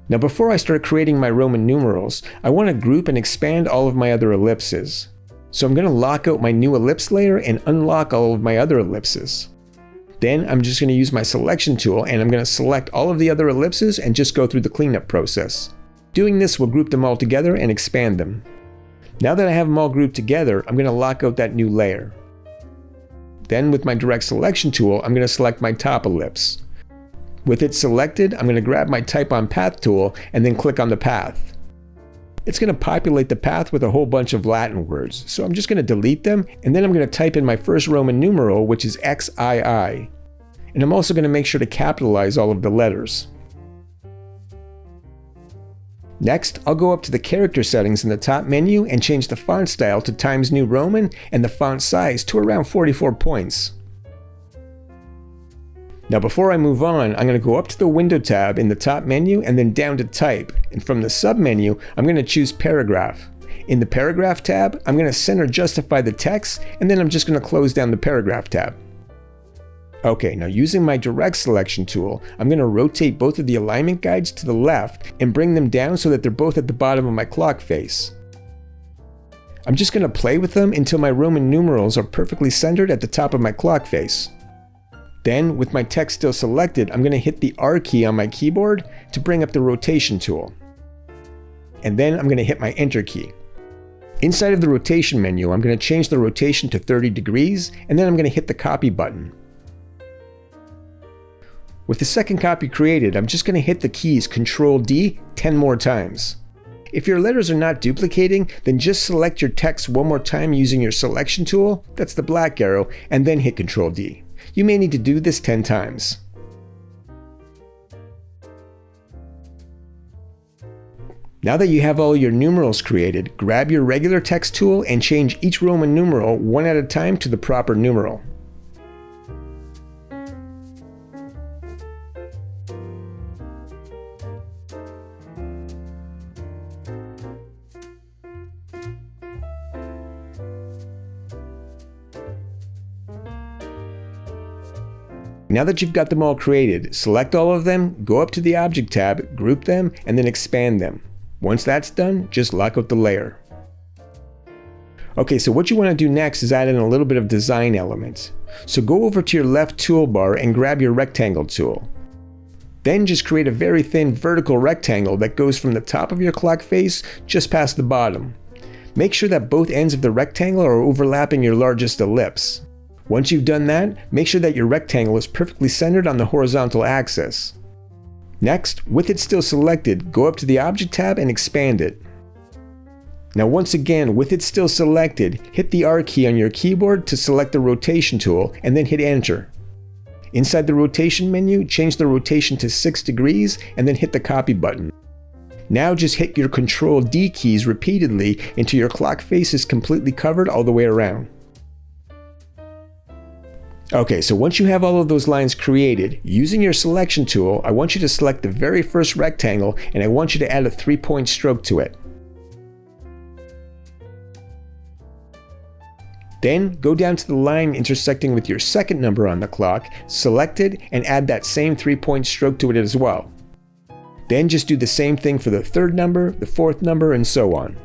Now before I start creating my Roman numerals, I want to group and expand all of my other ellipses. So I'm going to lock out my new ellipse layer and unlock all of my other ellipses. Then I'm just going to use my selection tool and I'm going to select all of the other ellipses and just go through the cleanup process. Doing this will group them all together and expand them. Now that I have them all grouped together, I'm going to lock out that new layer. Then with my direct selection tool, I'm going to select my top ellipse. With it selected, I'm going to grab my Type on Path tool and then click on the path. It's going to populate the path with a whole bunch of Latin words, so I'm just going to delete them, and then I'm going to type in my first Roman numeral, which is XII. And I'm also going to make sure to capitalize all of the letters. Next, I'll go up to the character settings in the top menu and change the font style to Times New Roman and the font size to around 44 points. Now before I move on, I'm going to go up to the Window tab in the top menu and then down to Type, and from the sub-menu, I'm going to choose Paragraph. In the Paragraph tab, I'm going to center justify the text, and then I'm just going to close down the Paragraph tab. Okay, now using my direct selection tool, I'm going to rotate both of the alignment guides to the left and bring them down so that they're both at the bottom of my clock face. I'm just going to play with them until my Roman numerals are perfectly centered at the top of my clock face. Then, with my text still selected, I'm going to hit the R key on my keyboard to bring up the rotation tool. And then I'm going to hit my Enter key. Inside of the rotation menu, I'm going to change the rotation to 30 degrees, and then I'm going to hit the copy button. With the second copy created, I'm just going to hit the keys Ctrl D 10 more times. If your letters are not duplicating, then just select your text one more time using your selection tool, that's the black arrow, and then hit Ctrl D. You may need to do this 10 times. Now that you have all your numerals created, grab your regular text tool and change each Roman numeral one at a time to the proper numeral. Now that you've got them all created, select all of them, go up to the Object tab, group them, and then expand them. Once that's done, just lock out the layer. Okay, so what you want to do next is add in a little bit of design elements. So go over to your left toolbar and grab your rectangle tool. Then just create a very thin vertical rectangle that goes from the top of your clock face just past the bottom. Make sure that both ends of the rectangle are overlapping your largest ellipse. Once you've done that, make sure that your rectangle is perfectly centered on the horizontal axis. Next, with it still selected, go up to the Object tab and expand it. Now once again, with it still selected, hit the R key on your keyboard to select the rotation tool and then hit Enter. Inside the rotation menu, change the rotation to 6 degrees and then hit the copy button. Now just hit your Ctrl D keys repeatedly until your clock face is completely covered all the way around. Okay, so once you have all of those lines created, using your selection tool, I want you to select the very first rectangle and I want you to add a 3-point stroke to it. Then go down to the line intersecting with your second number on the clock, select it, and add that same 3-point stroke to it as well. Then just do the same thing for the third number, the fourth number, and so on.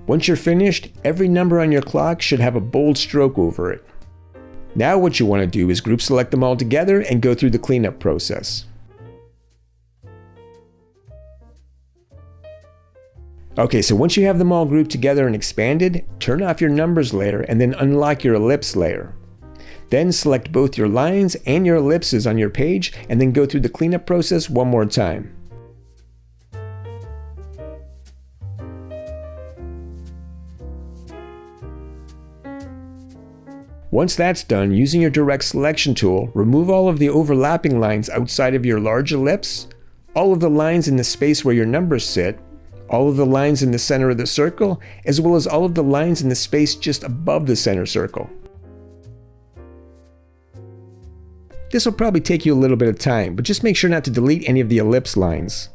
Once you're finished, every number on your clock should have a bold stroke over it. Now what you want to do is group select them all together and go through the cleanup process. Okay, so once you have them all grouped together and expanded, turn off your numbers layer and then unlock your ellipse layer. Then select both your lines and your ellipses on your page and then go through the cleanup process one more time. Once that's done, using your direct selection tool, remove all of the overlapping lines outside of your large ellipse, all of the lines in the space where your numbers sit, all of the lines in the center of the circle, as well as all of the lines in the space just above the center circle. This will probably take you a little bit of time, but just make sure not to delete any of the ellipse lines.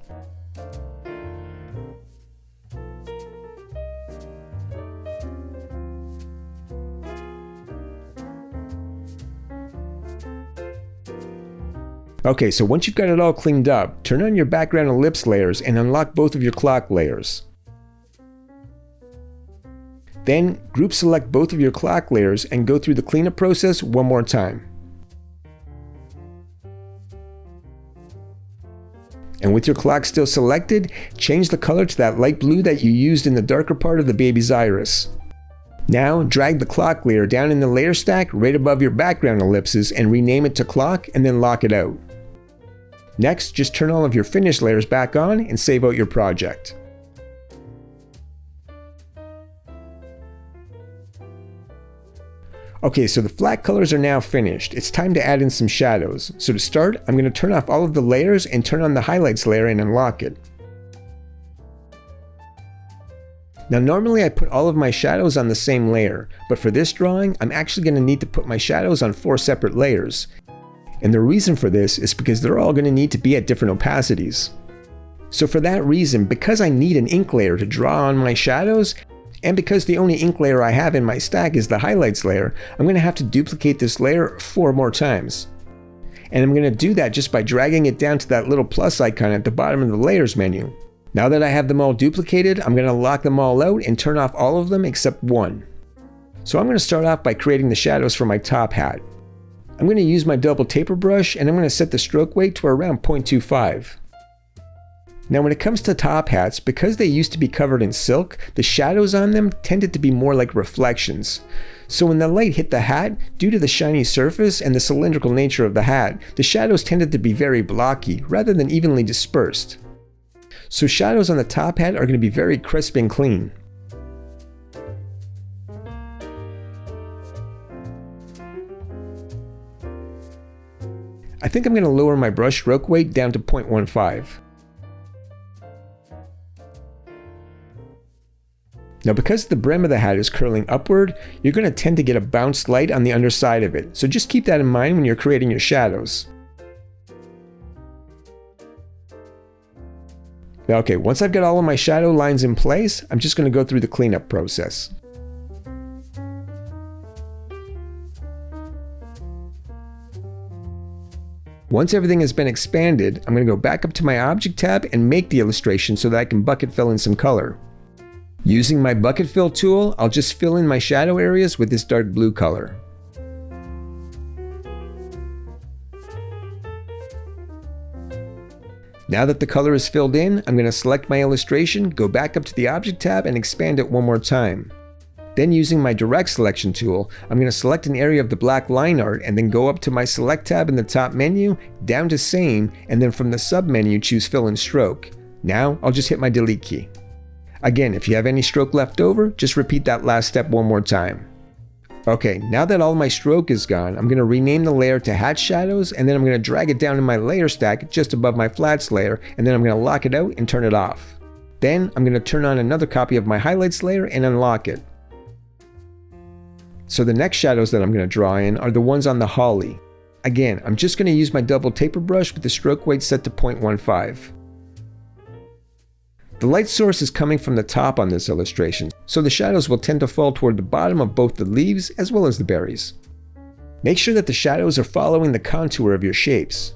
Okay, so once you've got it all cleaned up, turn on your background ellipse layers and unlock both of your clock layers. Then group select both of your clock layers and go through the cleanup process one more time. And with your clock still selected, change the color to that light blue that you used in the darker part of the baby's iris. Now drag the clock layer down in the layer stack right above your background ellipses and rename it to clock and then lock it out. Next, just turn all of your finished layers back on and save out your project. Okay, so the flat colors are now finished. It's time to add in some shadows. So to start, I'm going to turn off all of the layers and turn on the highlights layer and unlock it. Now normally I put all of my shadows on the same layer, but for this drawing, I'm actually going to need to put my shadows on 4 separate layers. And the reason for this is because they're all going to need to be at different opacities. So for that reason, because I need an ink layer to draw on my shadows, and because the only ink layer I have in my stack is the highlights layer, I'm going to have to duplicate this layer 4 more times. And I'm going to do that just by dragging it down to that little plus icon at the bottom of the layers menu. Now that I have them all duplicated, I'm going to lock them all out and turn off all of them except one. So I'm going to start off by creating the shadows for my top hat. I'm going to use my double taper brush and I'm going to set the stroke weight to around 0.25. Now when it comes to top hats, because they used to be covered in silk, the shadows on them tended to be more like reflections. So when the light hit the hat, due to the shiny surface and the cylindrical nature of the hat, the shadows tended to be very blocky rather than evenly dispersed. So shadows on the top hat are going to be very crisp and clean. I think I'm going to lower my brush stroke weight down to 0.15. Now because the brim of the hat is curling upward, you're going to tend to get a bounced light on the underside of it, so just keep that in mind when you're creating your shadows. Now, okay, once I've got all of my shadow lines in place, I'm just going to go through the cleanup process. Once everything has been expanded, I'm going to go back up to my Object tab and make the illustration so that I can bucket fill in some color. Using my bucket fill tool, I'll just fill in my shadow areas with this dark blue color. Now that the color is filled in, I'm going to select my illustration, go back up to the Object tab and expand it one more time. Then using my direct selection tool, I'm going to select an area of the black line art and then go up to my select tab in the top menu, down to same, and then from the sub menu choose fill and stroke. Now I'll just hit my delete key. Again, if you have any stroke left over, just repeat that last step one more time. Okay, now that all my stroke is gone, I'm going to rename the layer to Hatch Shadows, and then I'm going to drag it down in my layer stack just above my flats layer, and then I'm going to lock it out and turn it off. Then I'm going to turn on another copy of my highlights layer and unlock it. So the next shadows that I'm going to draw in are the ones on the holly. Again, I'm just going to use my double taper brush with the stroke weight set to 0.15. The light source is coming from the top on this illustration, so the shadows will tend to fall toward the bottom of both the leaves as well as the berries. Make sure that the shadows are following the contour of your shapes.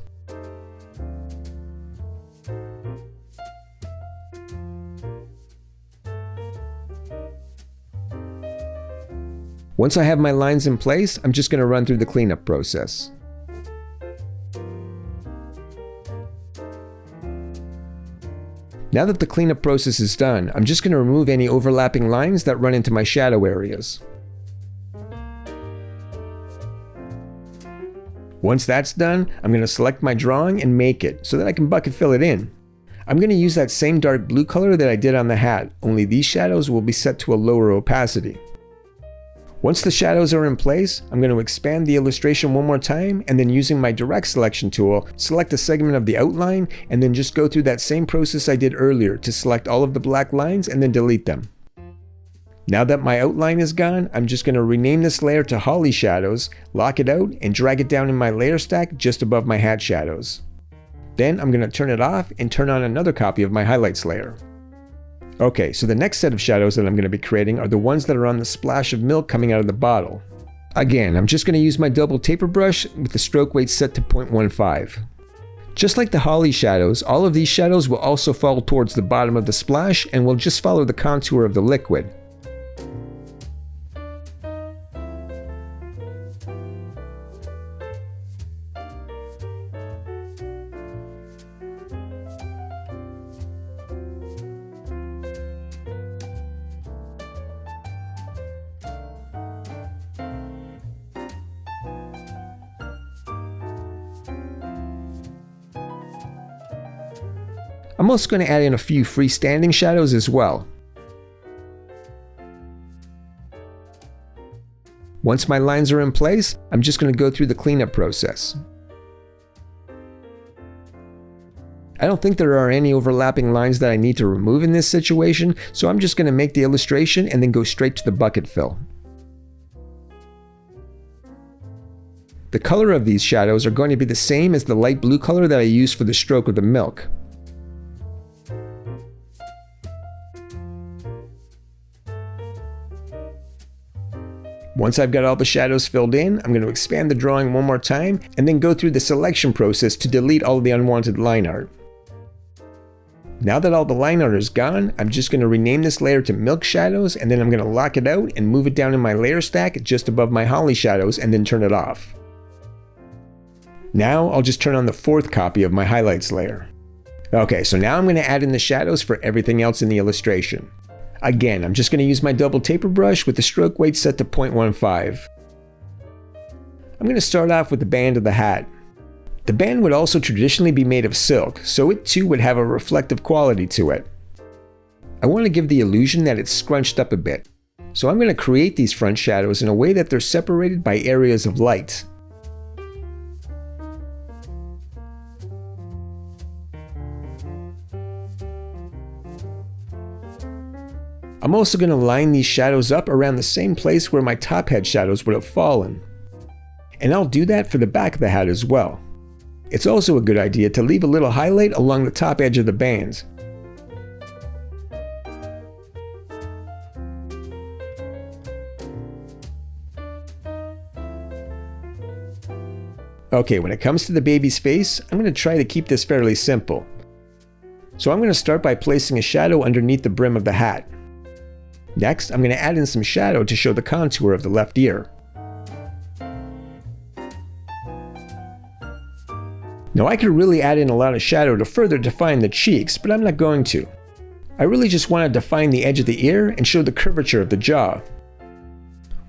Once I have my lines in place, I'm just going to run through the cleanup process. Now that the cleanup process is done, I'm just going to remove any overlapping lines that run into my shadow areas. Once that's done, I'm going to select my drawing and make it so that I can bucket fill it in. I'm going to use that same dark blue color that I did on the hat, only these shadows will be set to a lower opacity. Once the shadows are in place, I'm going to expand the illustration one more time and then using my direct selection tool, select a segment of the outline and then just go through that same process I did earlier to select all of the black lines and then delete them. Now that my outline is gone, I'm just going to rename this layer to Holly Shadows, lock it out and drag it down in my layer stack just above my hat shadows. Then I'm going to turn it off and turn on another copy of my highlights layer. Okay, so the next set of shadows that I'm going to be creating are the ones that are on the splash of milk coming out of the bottle. Again, I'm just going to use my double taper brush with the stroke weight set to 0.15. Just like the holly shadows, all of these shadows will also fall towards the bottom of the splash and will just follow the contour of the liquid. I'm also going to add in a few freestanding shadows as well. Once my lines are in place, I'm just going to go through the cleanup process. I don't think there are any overlapping lines that I need to remove in this situation, so I'm just going to make the illustration and then go straight to the bucket fill. The color of these shadows are going to be the same as the light blue color that I used for the stroke of the milk. Once I've got all the shadows filled in, I'm going to expand the drawing one more time and then go through the selection process to delete all the unwanted line art. Now that all the line art is gone, I'm just going to rename this layer to Milk Shadows and then I'm going to lock it out and move it down in my layer stack just above my Holly Shadows and then turn it off. Now I'll just turn on the fourth copy of my highlights layer. Okay, so now I'm going to add in the shadows for everything else in the illustration. Again, I'm just going to use my double taper brush with the stroke weight set to 0.15. I'm going to start off with the band of the hat. The band would also traditionally be made of silk, so it too would have a reflective quality to it. I want to give the illusion that it's scrunched up a bit, so I'm going to create these front shadows in a way that they're separated by areas of light. I'm also going to line these shadows up around the same place where my top head shadows would have fallen. And I'll do that for the back of the hat as well. It's also a good idea to leave a little highlight along the top edge of the band. Okay, when it comes to the baby's face, I'm going to try to keep this fairly simple. So I'm going to start by placing a shadow underneath the brim of the hat. Next, I'm going to add in some shadow to show the contour of the left ear. Now I could really add in a lot of shadow to further define the cheeks, but I'm not going to. I really just want to define the edge of the ear and show the curvature of the jaw.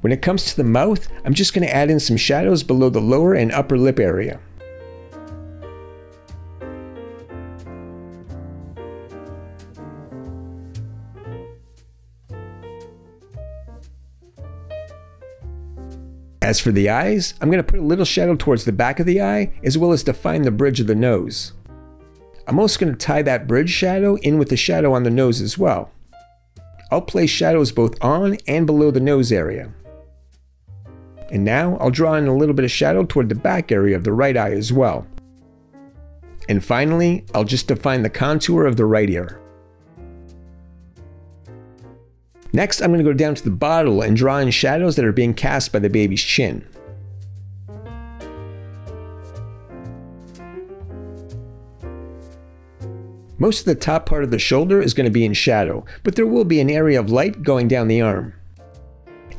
When it comes to the mouth, I'm just going to add in some shadows below the lower and upper lip area. As for the eyes, I'm going to put a little shadow towards the back of the eye, as well as define the bridge of the nose. I'm also going to tie that bridge shadow in with the shadow on the nose as well. I'll place shadows both on and below the nose area. And now I'll draw in a little bit of shadow toward the back area of the right eye as well. And finally, I'll just define the contour of the right ear. Next, I'm going to go down to the bottle and draw in shadows that are being cast by the baby's chin. Most of the top part of the shoulder is going to be in shadow, but there will be an area of light going down the arm.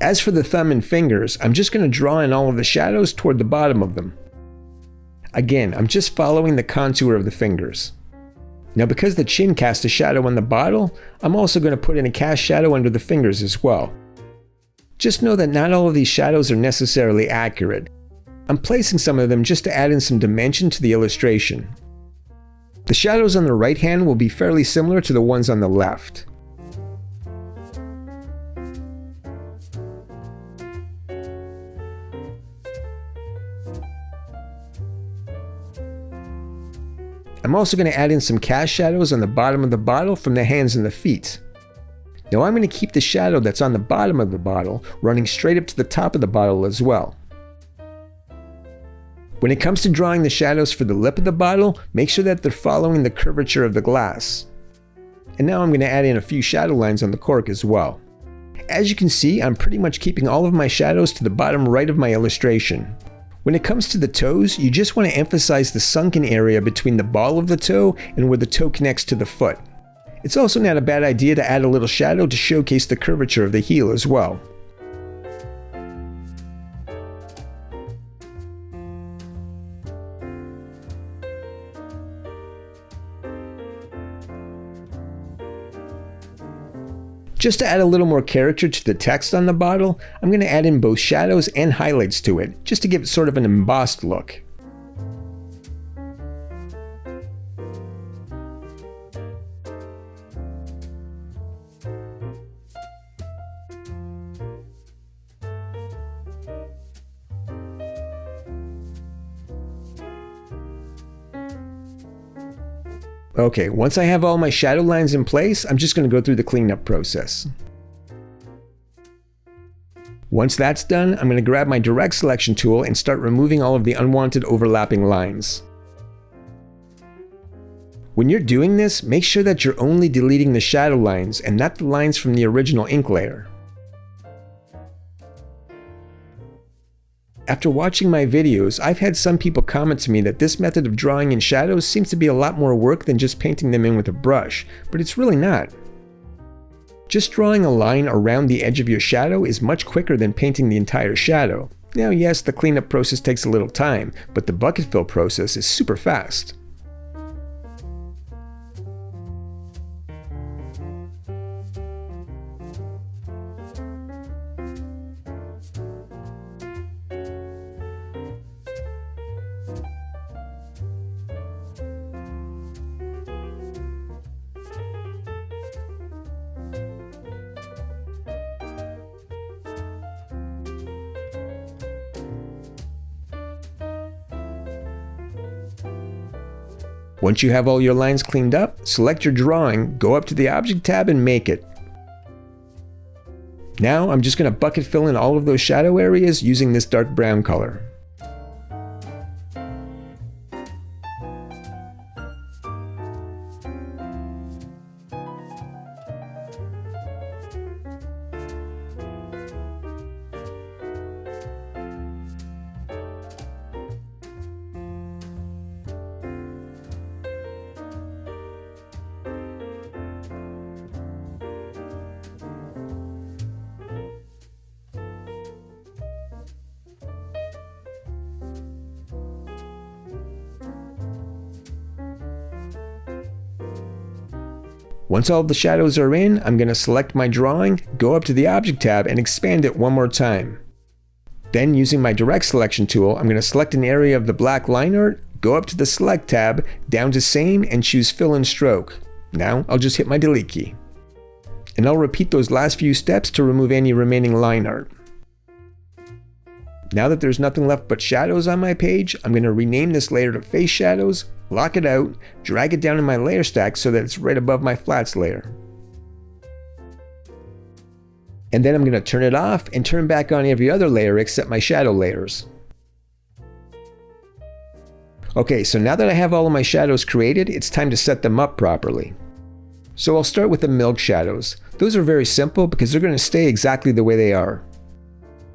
As for the thumb and fingers, I'm just going to draw in all of the shadows toward the bottom of them. Again, I'm just following the contour of the fingers. Now because the chin cast a shadow on the bottle, I'm also going to put in a cast shadow under the fingers as well. Just know that not all of these shadows are necessarily accurate. I'm placing some of them just to add in some dimension to the illustration. The shadows on the right hand will be fairly similar to the ones on the left. I'm also going to add in some cast shadows on the bottom of the bottle from the hands and the feet. Now I'm going to keep the shadow that's on the bottom of the bottle running straight up to the top of the bottle as well. When it comes to drawing the shadows for the lip of the bottle, make sure that they're following the curvature of the glass. And now I'm going to add in a few shadow lines on the cork as well. As you can see, I'm pretty much keeping all of my shadows to the bottom right of my illustration. When it comes to the toes, you just want to emphasize the sunken area between the ball of the toe and where the toe connects to the foot. It's also not a bad idea to add a little shadow to showcase the curvature of the heel as well. Just to add a little more character to the text on the bottle, I'm going to add in both shadows and highlights to it, just to give it sort of an embossed look. Okay, once I have all my shadow lines in place, I'm just going to go through the cleanup process. Once that's done, I'm going to grab my direct selection tool and start removing all of the unwanted overlapping lines. When you're doing this, make sure that you're only deleting the shadow lines and not the lines from the original ink layer. After watching my videos, I've had some people comment to me that this method of drawing in shadows seems to be a lot more work than just painting them in with a brush, but it's really not. Just drawing a line around the edge of your shadow is much quicker than painting the entire shadow. Now yes, the cleanup process takes a little time, but the bucket fill process is super fast. Once you have all your lines cleaned up, select your drawing, go up to the Object tab and make it. Now I'm just going to bucket fill in all of those shadow areas using this dark brown color. Once all of the shadows are in, I'm going to select my drawing, go up to the Object tab, and expand it one more time. Then, using my Direct Selection tool, I'm going to select an area of the black line art, go up to the Select tab, down to Same, and choose Fill and Stroke. Now, I'll just hit my Delete key. And I'll repeat those last few steps to remove any remaining line art. Now that there's nothing left but shadows on my page, I'm going to rename this layer to Face Shadows, lock it out, drag it down in my layer stack so that it's right above my flats layer. And then I'm going to turn it off and turn back on every other layer except my shadow layers. Okay, so now that I have all of my shadows created, it's time to set them up properly. So I'll start with the milk shadows. Those are very simple because they're going to stay exactly the way they are.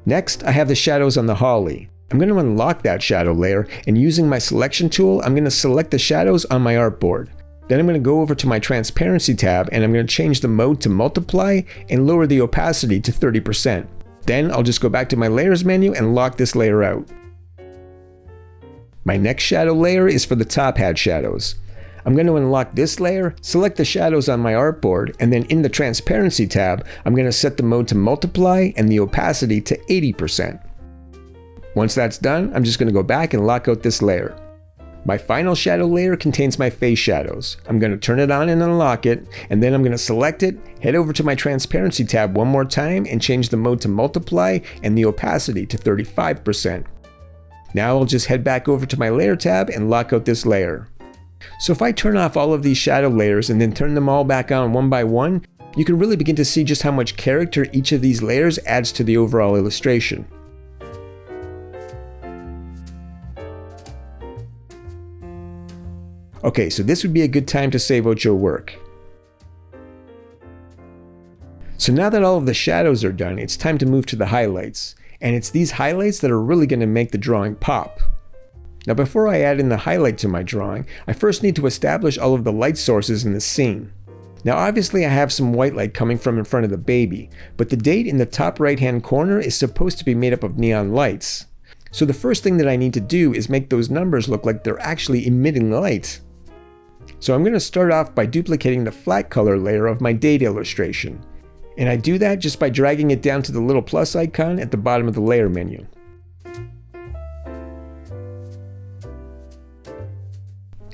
Next, I have the shadows on the holly. I'm going to unlock that shadow layer, and using my selection tool, I'm going to select the shadows on my artboard. Then I'm going to go over to my transparency tab, and I'm going to change the mode to multiply and lower the opacity to 30%. Then I'll just go back to my layers menu and lock this layer out. My next shadow layer is for the top hat shadows. I'm going to unlock this layer, select the shadows on my artboard, and then in the transparency tab, I'm going to set the mode to multiply and the opacity to 80%. Once that's done, I'm just going to go back and lock out this layer. My final shadow layer contains my face shadows. I'm going to turn it on and unlock it, and then I'm going to select it, head over to my transparency tab one more time and change the mode to multiply and the opacity to 35%. Now I'll just head back over to my layer tab and lock out this layer. So if I turn off all of these shadow layers and then turn them all back on one by one, you can really begin to see just how much character each of these layers adds to the overall illustration. Okay, so this would be a good time to save out your work. So now that all of the shadows are done, it's time to move to the highlights. And it's these highlights that are really going to make the drawing pop. Now before I add in the highlight to my drawing, I first need to establish all of the light sources in the scene. Now obviously I have some white light coming from in front of the baby, but the date in the top right hand corner is supposed to be made up of neon lights. So the first thing that I need to do is make those numbers look like they're actually emitting light. So I'm going to start off by duplicating the flat color layer of my date illustration. And I do that just by dragging it down to the little plus icon at the bottom of the layer menu.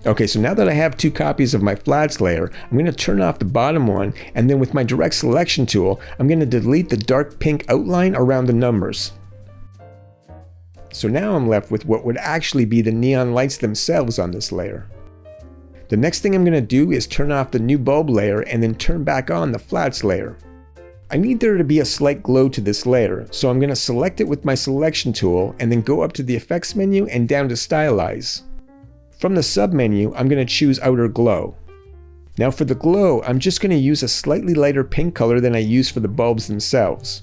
Okay, so now that I have two copies of my flats layer, I'm going to turn off the bottom one, and then with my direct selection tool, I'm going to delete the dark pink outline around the numbers. So now I'm left with what would actually be the neon lights themselves on this layer. The next thing I'm going to do is turn off the new bulb layer and then turn back on the flats layer. I need there to be a slight glow to this layer, so I'm going to select it with my selection tool and then go up to the effects menu and down to stylize. From the sub-menu, I'm going to choose Outer Glow. Now for the glow, I'm just going to use a slightly lighter pink color than I use for the bulbs themselves.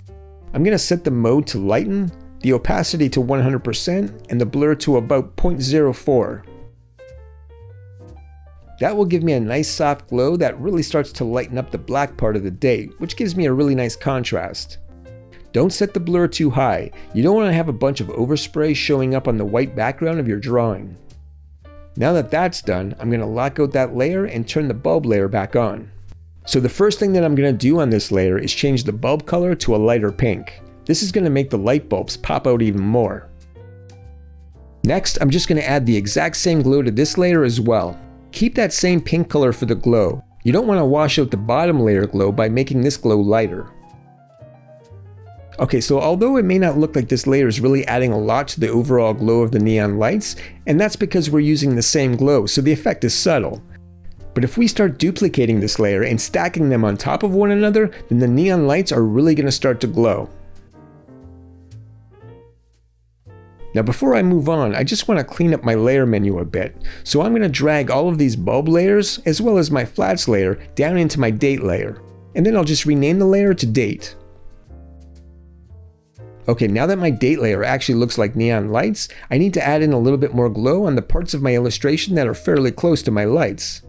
I'm going to set the mode to lighten, the opacity to 100%, and the blur to about 0.04. That will give me a nice soft glow that really starts to lighten up the black part of the date, which gives me a really nice contrast. Don't set the blur too high. You don't want to have a bunch of overspray showing up on the white background of your drawing. Now that that's done, I'm going to lock out that layer and turn the bulb layer back on. So the first thing that I'm going to do on this layer is change the bulb color to a lighter pink. This is going to make the light bulbs pop out even more. Next, I'm just going to add the exact same glow to this layer as well. Keep that same pink color for the glow. You don't want to wash out the bottom layer glow by making this glow lighter. Okay, so although it may not look like this layer is really adding a lot to the overall glow of the neon lights, and that's because we're using the same glow, so the effect is subtle. But if we start duplicating this layer and stacking them on top of one another, then the neon lights are really going to start to glow. Now before I move on, I just want to clean up my layer menu a bit, so I'm going to drag all of these bulb layers, as well as my flats layer, down into my date layer, and then I'll just rename the layer to date. Okay, now that my date layer actually looks like neon lights, I need to add in a little bit more glow on the parts of my illustration that are fairly close to my lights.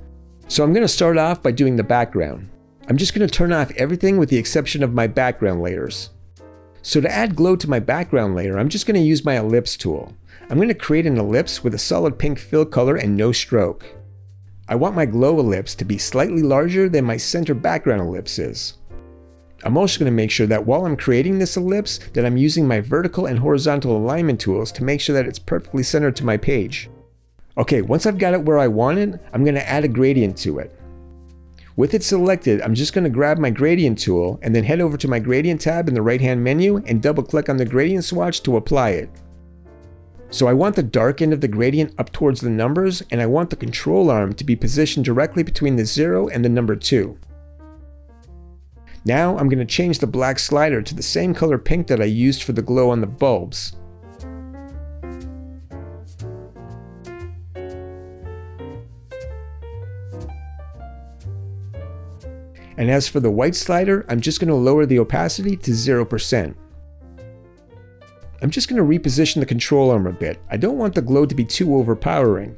So I'm going to start off by doing the background. I'm just going to turn off everything with the exception of my background layers. So to add glow to my background layer, I'm just going to use my ellipse tool. I'm going to create an ellipse with a solid pink fill color and no stroke. I want my glow ellipse to be slightly larger than my center background ellipse is. I'm also going to make sure that while I'm creating this ellipse, that I'm using my vertical and horizontal alignment tools to make sure that it's perfectly centered to my page. Okay, once I've got it where I want it, I'm going to add a gradient to it. With it selected, I'm just going to grab my gradient tool and then head over to my gradient tab in the right-hand menu and double-click on the gradient swatch to apply it. So I want the dark end of the gradient up towards the numbers, and I want the control arm to be positioned directly between the 0 and the number 2. Now I'm going to change the black slider to the same color pink that I used for the glow on the bulbs. And as for the white slider, I'm just going to lower the opacity to 0%. I'm just going to reposition the control arm a bit. I don't want the glow to be too overpowering.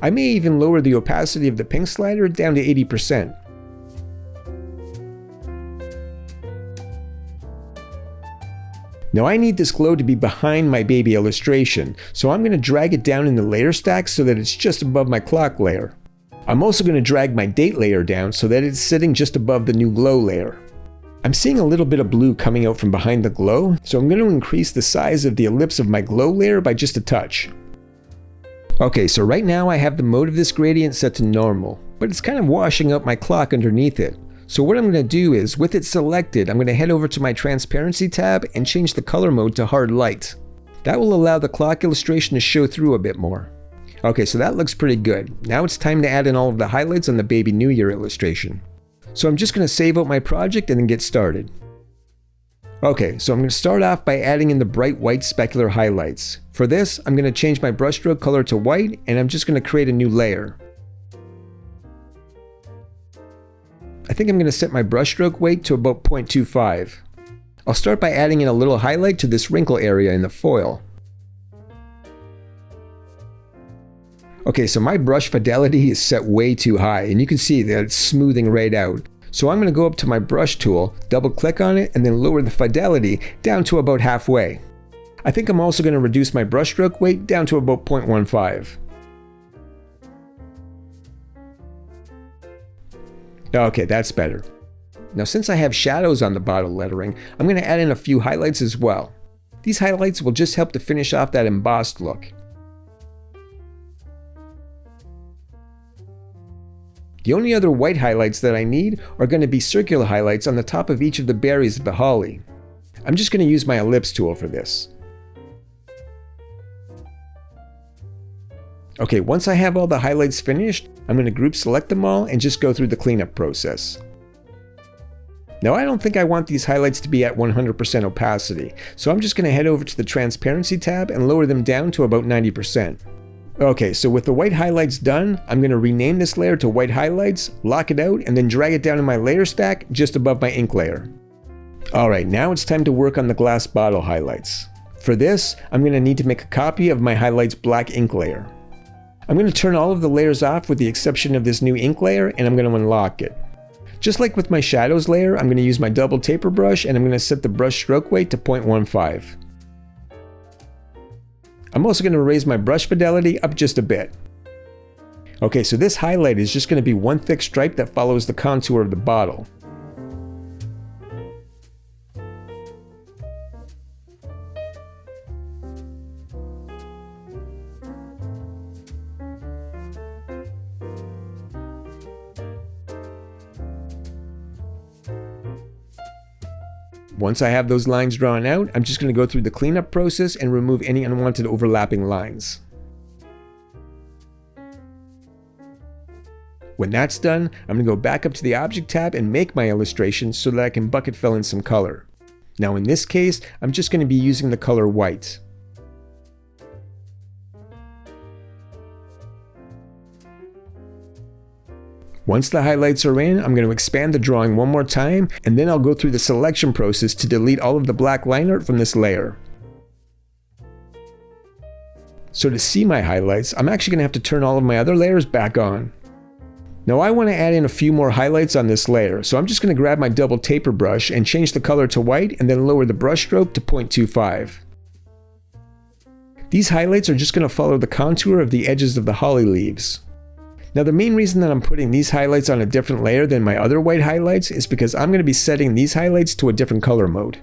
I may even lower the opacity of the pink slider down to 80%. Now I need this glow to be behind my baby illustration, so I'm going to drag it down in the layer stack so that it's just above my clock layer. I'm also going to drag my date layer down so that it's sitting just above the new glow layer. I'm seeing a little bit of blue coming out from behind the glow, so I'm going to increase the size of the ellipse of my glow layer by just a touch. Okay, so right now I have the mode of this gradient set to normal, but it's kind of washing out my clock underneath it. So what I'm going to do is, with it selected, I'm going to head over to my transparency tab and change the color mode to hard light. That will allow the clock illustration to show through a bit more. Okay, so that looks pretty good. Now it's time to add in all of the highlights on the Baby New Year illustration. So I'm just going to save out my project and then get started. Okay, so I'm going to start off by adding in the bright white specular highlights. For this, I'm going to change my brushstroke color to white, and I'm just going to create a new layer. I think I'm going to set my brushstroke weight to about 0.25. I'll start by adding in a little highlight to this wrinkle area in the foil. Okay, so my brush fidelity is set way too high, and you can see that it's smoothing right out. So I'm going to go up to my brush tool, double click on it, and then lower the fidelity down to about halfway. I think I'm also going to reduce my brushstroke weight down to about 0.15. Okay, that's better. Now since I have shadows on the bottle lettering, I'm going to add in a few highlights as well. These highlights will just help to finish off that embossed look. The only other white highlights that I need are going to be circular highlights on the top of each of the berries of the holly. I'm just going to use my ellipse tool for this. Okay, once I have all the highlights finished, I'm going to group select them all and just go through the cleanup process. Now I don't think I want these highlights to be at 100% opacity, so I'm just going to head over to the transparency tab and lower them down to about 90%. Okay, so with the white highlights done, I'm going to rename this layer to white highlights, lock it out, and then drag it down in my layer stack just above my ink layer. Alright, now it's time to work on the glass bottle highlights. For this, I'm going to need to make a copy of my highlights black ink layer. I'm going to turn all of the layers off with the exception of this new ink layer, and I'm going to unlock it. Just like with my shadows layer, I'm going to use my double taper brush and I'm going to set the brush stroke weight to 0.15. I'm also going to raise my brush fidelity up just a bit. Okay, so this highlight is just going to be one thick stripe that follows the contour of the bottle. Once I have those lines drawn out, I'm just going to go through the cleanup process and remove any unwanted overlapping lines. When that's done, I'm going to go back up to the Object tab and make my illustration so that I can bucket fill in some color. Now in this case, I'm just going to be using the color white. Once the highlights are in, I'm going to expand the drawing one more time, and then I'll go through the selection process to delete all of the black line art from this layer. So to see my highlights, I'm actually going to have to turn all of my other layers back on. Now I want to add in a few more highlights on this layer, so I'm just going to grab my double taper brush and change the color to white and then lower the brush stroke to 0.25. These highlights are just going to follow the contour of the edges of the holly leaves. Now the main reason that I'm putting these highlights on a different layer than my other white highlights is because I'm going to be setting these highlights to a different color mode.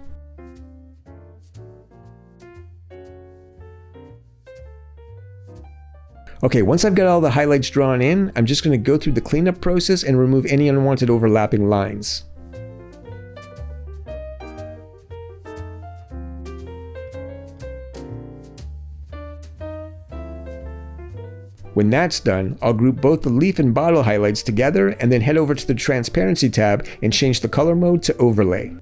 Okay, once I've got all the highlights drawn in, I'm just going to go through the cleanup process and remove any unwanted overlapping lines. When that's done, I'll group both the leaf and bottle highlights together and then head over to the Transparency tab and change the color mode to Overlay.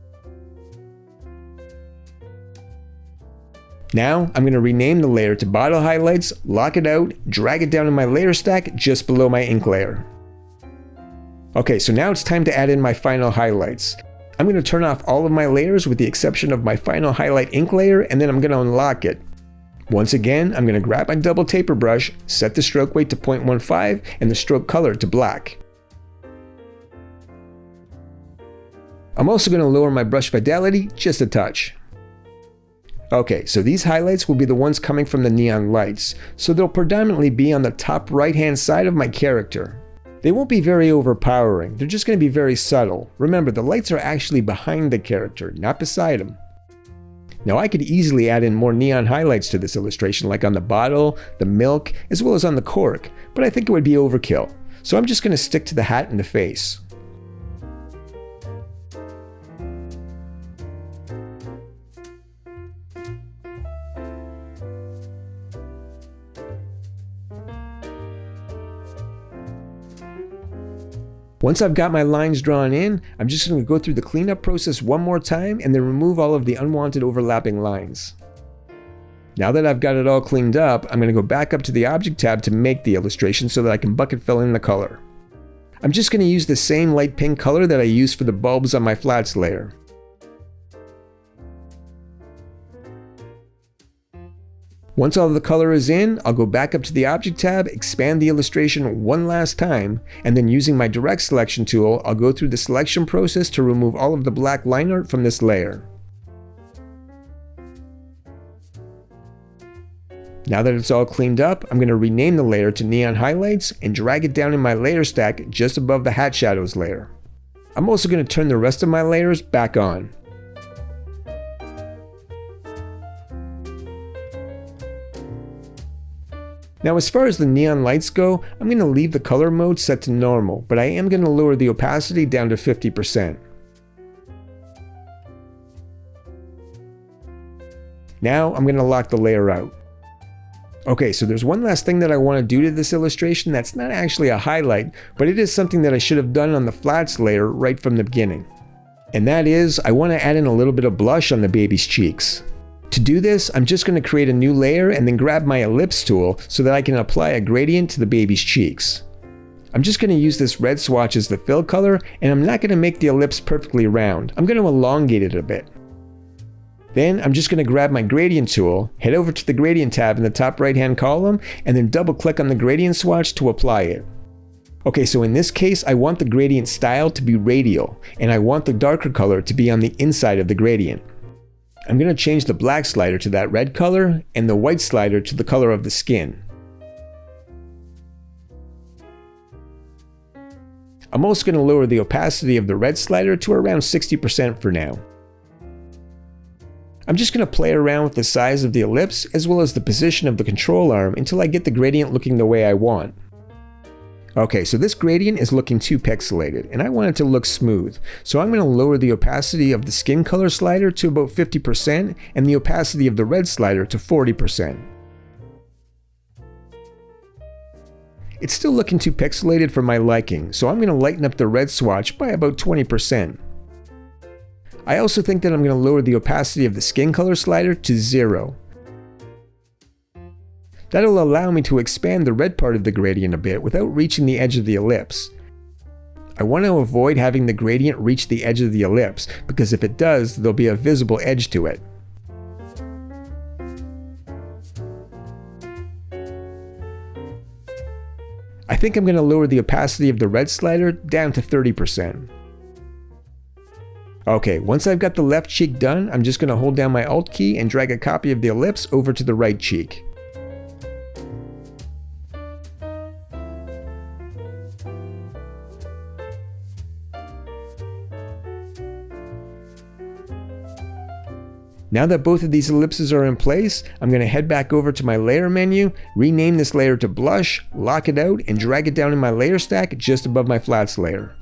Now, I'm going to rename the layer to Bottle Highlights, lock it out, drag it down in my layer stack just below my ink layer. Okay, so now it's time to add in my final highlights. I'm going to turn off all of my layers with the exception of my final highlight ink layer, and then I'm going to unlock it. Once again, I'm going to grab my double taper brush, set the stroke weight to 0.15 and the stroke color to black. I'm also going to lower my brush fidelity just a touch. Okay, so these highlights will be the ones coming from the neon lights, so they'll predominantly be on the top right hand side of my character. They won't be very overpowering, they're just going to be very subtle. Remember, the lights are actually behind the character, not beside him. Now I could easily add in more neon highlights to this illustration, like on the bottle, the milk, as well as on the cork, but I think it would be overkill. So I'm just going to stick to the hat and the face. Once I've got my lines drawn in, I'm just going to go through the cleanup process one more time and then remove all of the unwanted overlapping lines. Now that I've got it all cleaned up, I'm going to go back up to the Object tab to make the illustration so that I can bucket fill in the color. I'm just going to use the same light pink color that I used for the bulbs on my flats layer. Once all of the color is in, I'll go back up to the Object tab, expand the illustration one last time, and then using my Direct Selection tool, I'll go through the selection process to remove all of the black line art from this layer. Now that it's all cleaned up, I'm going to rename the layer to Neon Highlights and drag it down in my layer stack just above the Hat Shadows layer. I'm also going to turn the rest of my layers back on. Now as far as the neon lights go, I'm going to leave the color mode set to normal, but I am going to lower the opacity down to 50%. Now I'm going to lock the layer out. Okay, so there's one last thing that I want to do to this illustration that's not actually a highlight, but it is something that I should have done on the flats layer right from the beginning. And that is, I want to add in a little bit of blush on the baby's cheeks. To do this, I'm just going to create a new layer and then grab my ellipse tool so that I can apply a gradient to the baby's cheeks. I'm just going to use this red swatch as the fill color, and I'm not going to make the ellipse perfectly round. I'm going to elongate it a bit. Then I'm just going to grab my gradient tool, head over to the gradient tab in the top right hand column, and then double click on the gradient swatch to apply it. Okay, so in this case, I want the gradient style to be radial, and I want the darker color to be on the inside of the gradient. I'm going to change the black slider to that red color and the white slider to the color of the skin. I'm also going to lower the opacity of the red slider to around 60% for now. I'm just going to play around with the size of the ellipse as well as the position of the control arm until I get the gradient looking the way I want. Okay, so this gradient is looking too pixelated, and I want it to look smooth. So I'm going to lower the opacity of the skin color slider to about 50% and the opacity of the red slider to 40%. It's still looking too pixelated for my liking, so I'm going to lighten up the red swatch by about 20%. I also think that I'm going to lower the opacity of the skin color slider to 0. That'll allow me to expand the red part of the gradient a bit without reaching the edge of the ellipse. I want to avoid having the gradient reach the edge of the ellipse, because if it does, there'll be a visible edge to it. I think I'm going to lower the opacity of the red slider down to 30%. Okay, once I've got the left cheek done, I'm just going to hold down my Alt key and drag a copy of the ellipse over to the right cheek. Now that both of these ellipses are in place, I'm going to head back over to my layer menu, rename this layer to blush, lock it out, and drag it down in my layer stack just above my flats layer.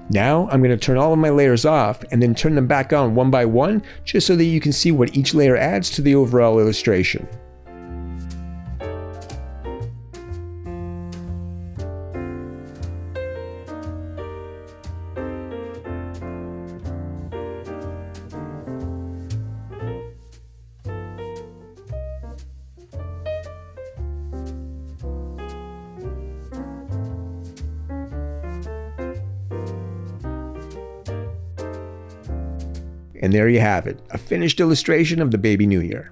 Now I'm going to turn all of my layers off and then turn them back on one by one, just so that you can see what each layer adds to the overall illustration. And there you have it, a finished illustration of the baby new year.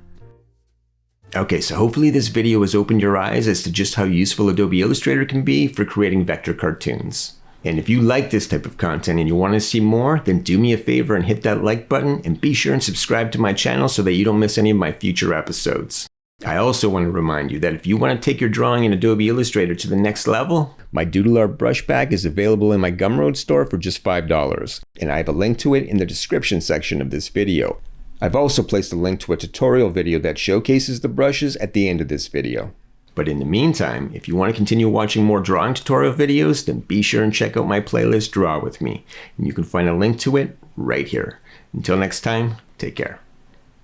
Okay, so hopefully this video has opened your eyes as to just how useful Adobe Illustrator can be for creating vector cartoons. And if you like this type of content and you want to see more, then do me a favor and hit that like button, and be sure and subscribe to my channel so that you don't miss any of my future episodes. I also want to remind you that if you want to take your drawing in Adobe Illustrator to the next level, my Doodle Art brush bag is available in my Gumroad store for just $5, and I have a link to it in the description section of this video. I've also placed a link to a tutorial video that showcases the brushes at the end of this video. But in the meantime, if you want to continue watching more drawing tutorial videos, then be sure and check out my playlist Draw With Me, and you can find a link to it right here. Until next time, take care.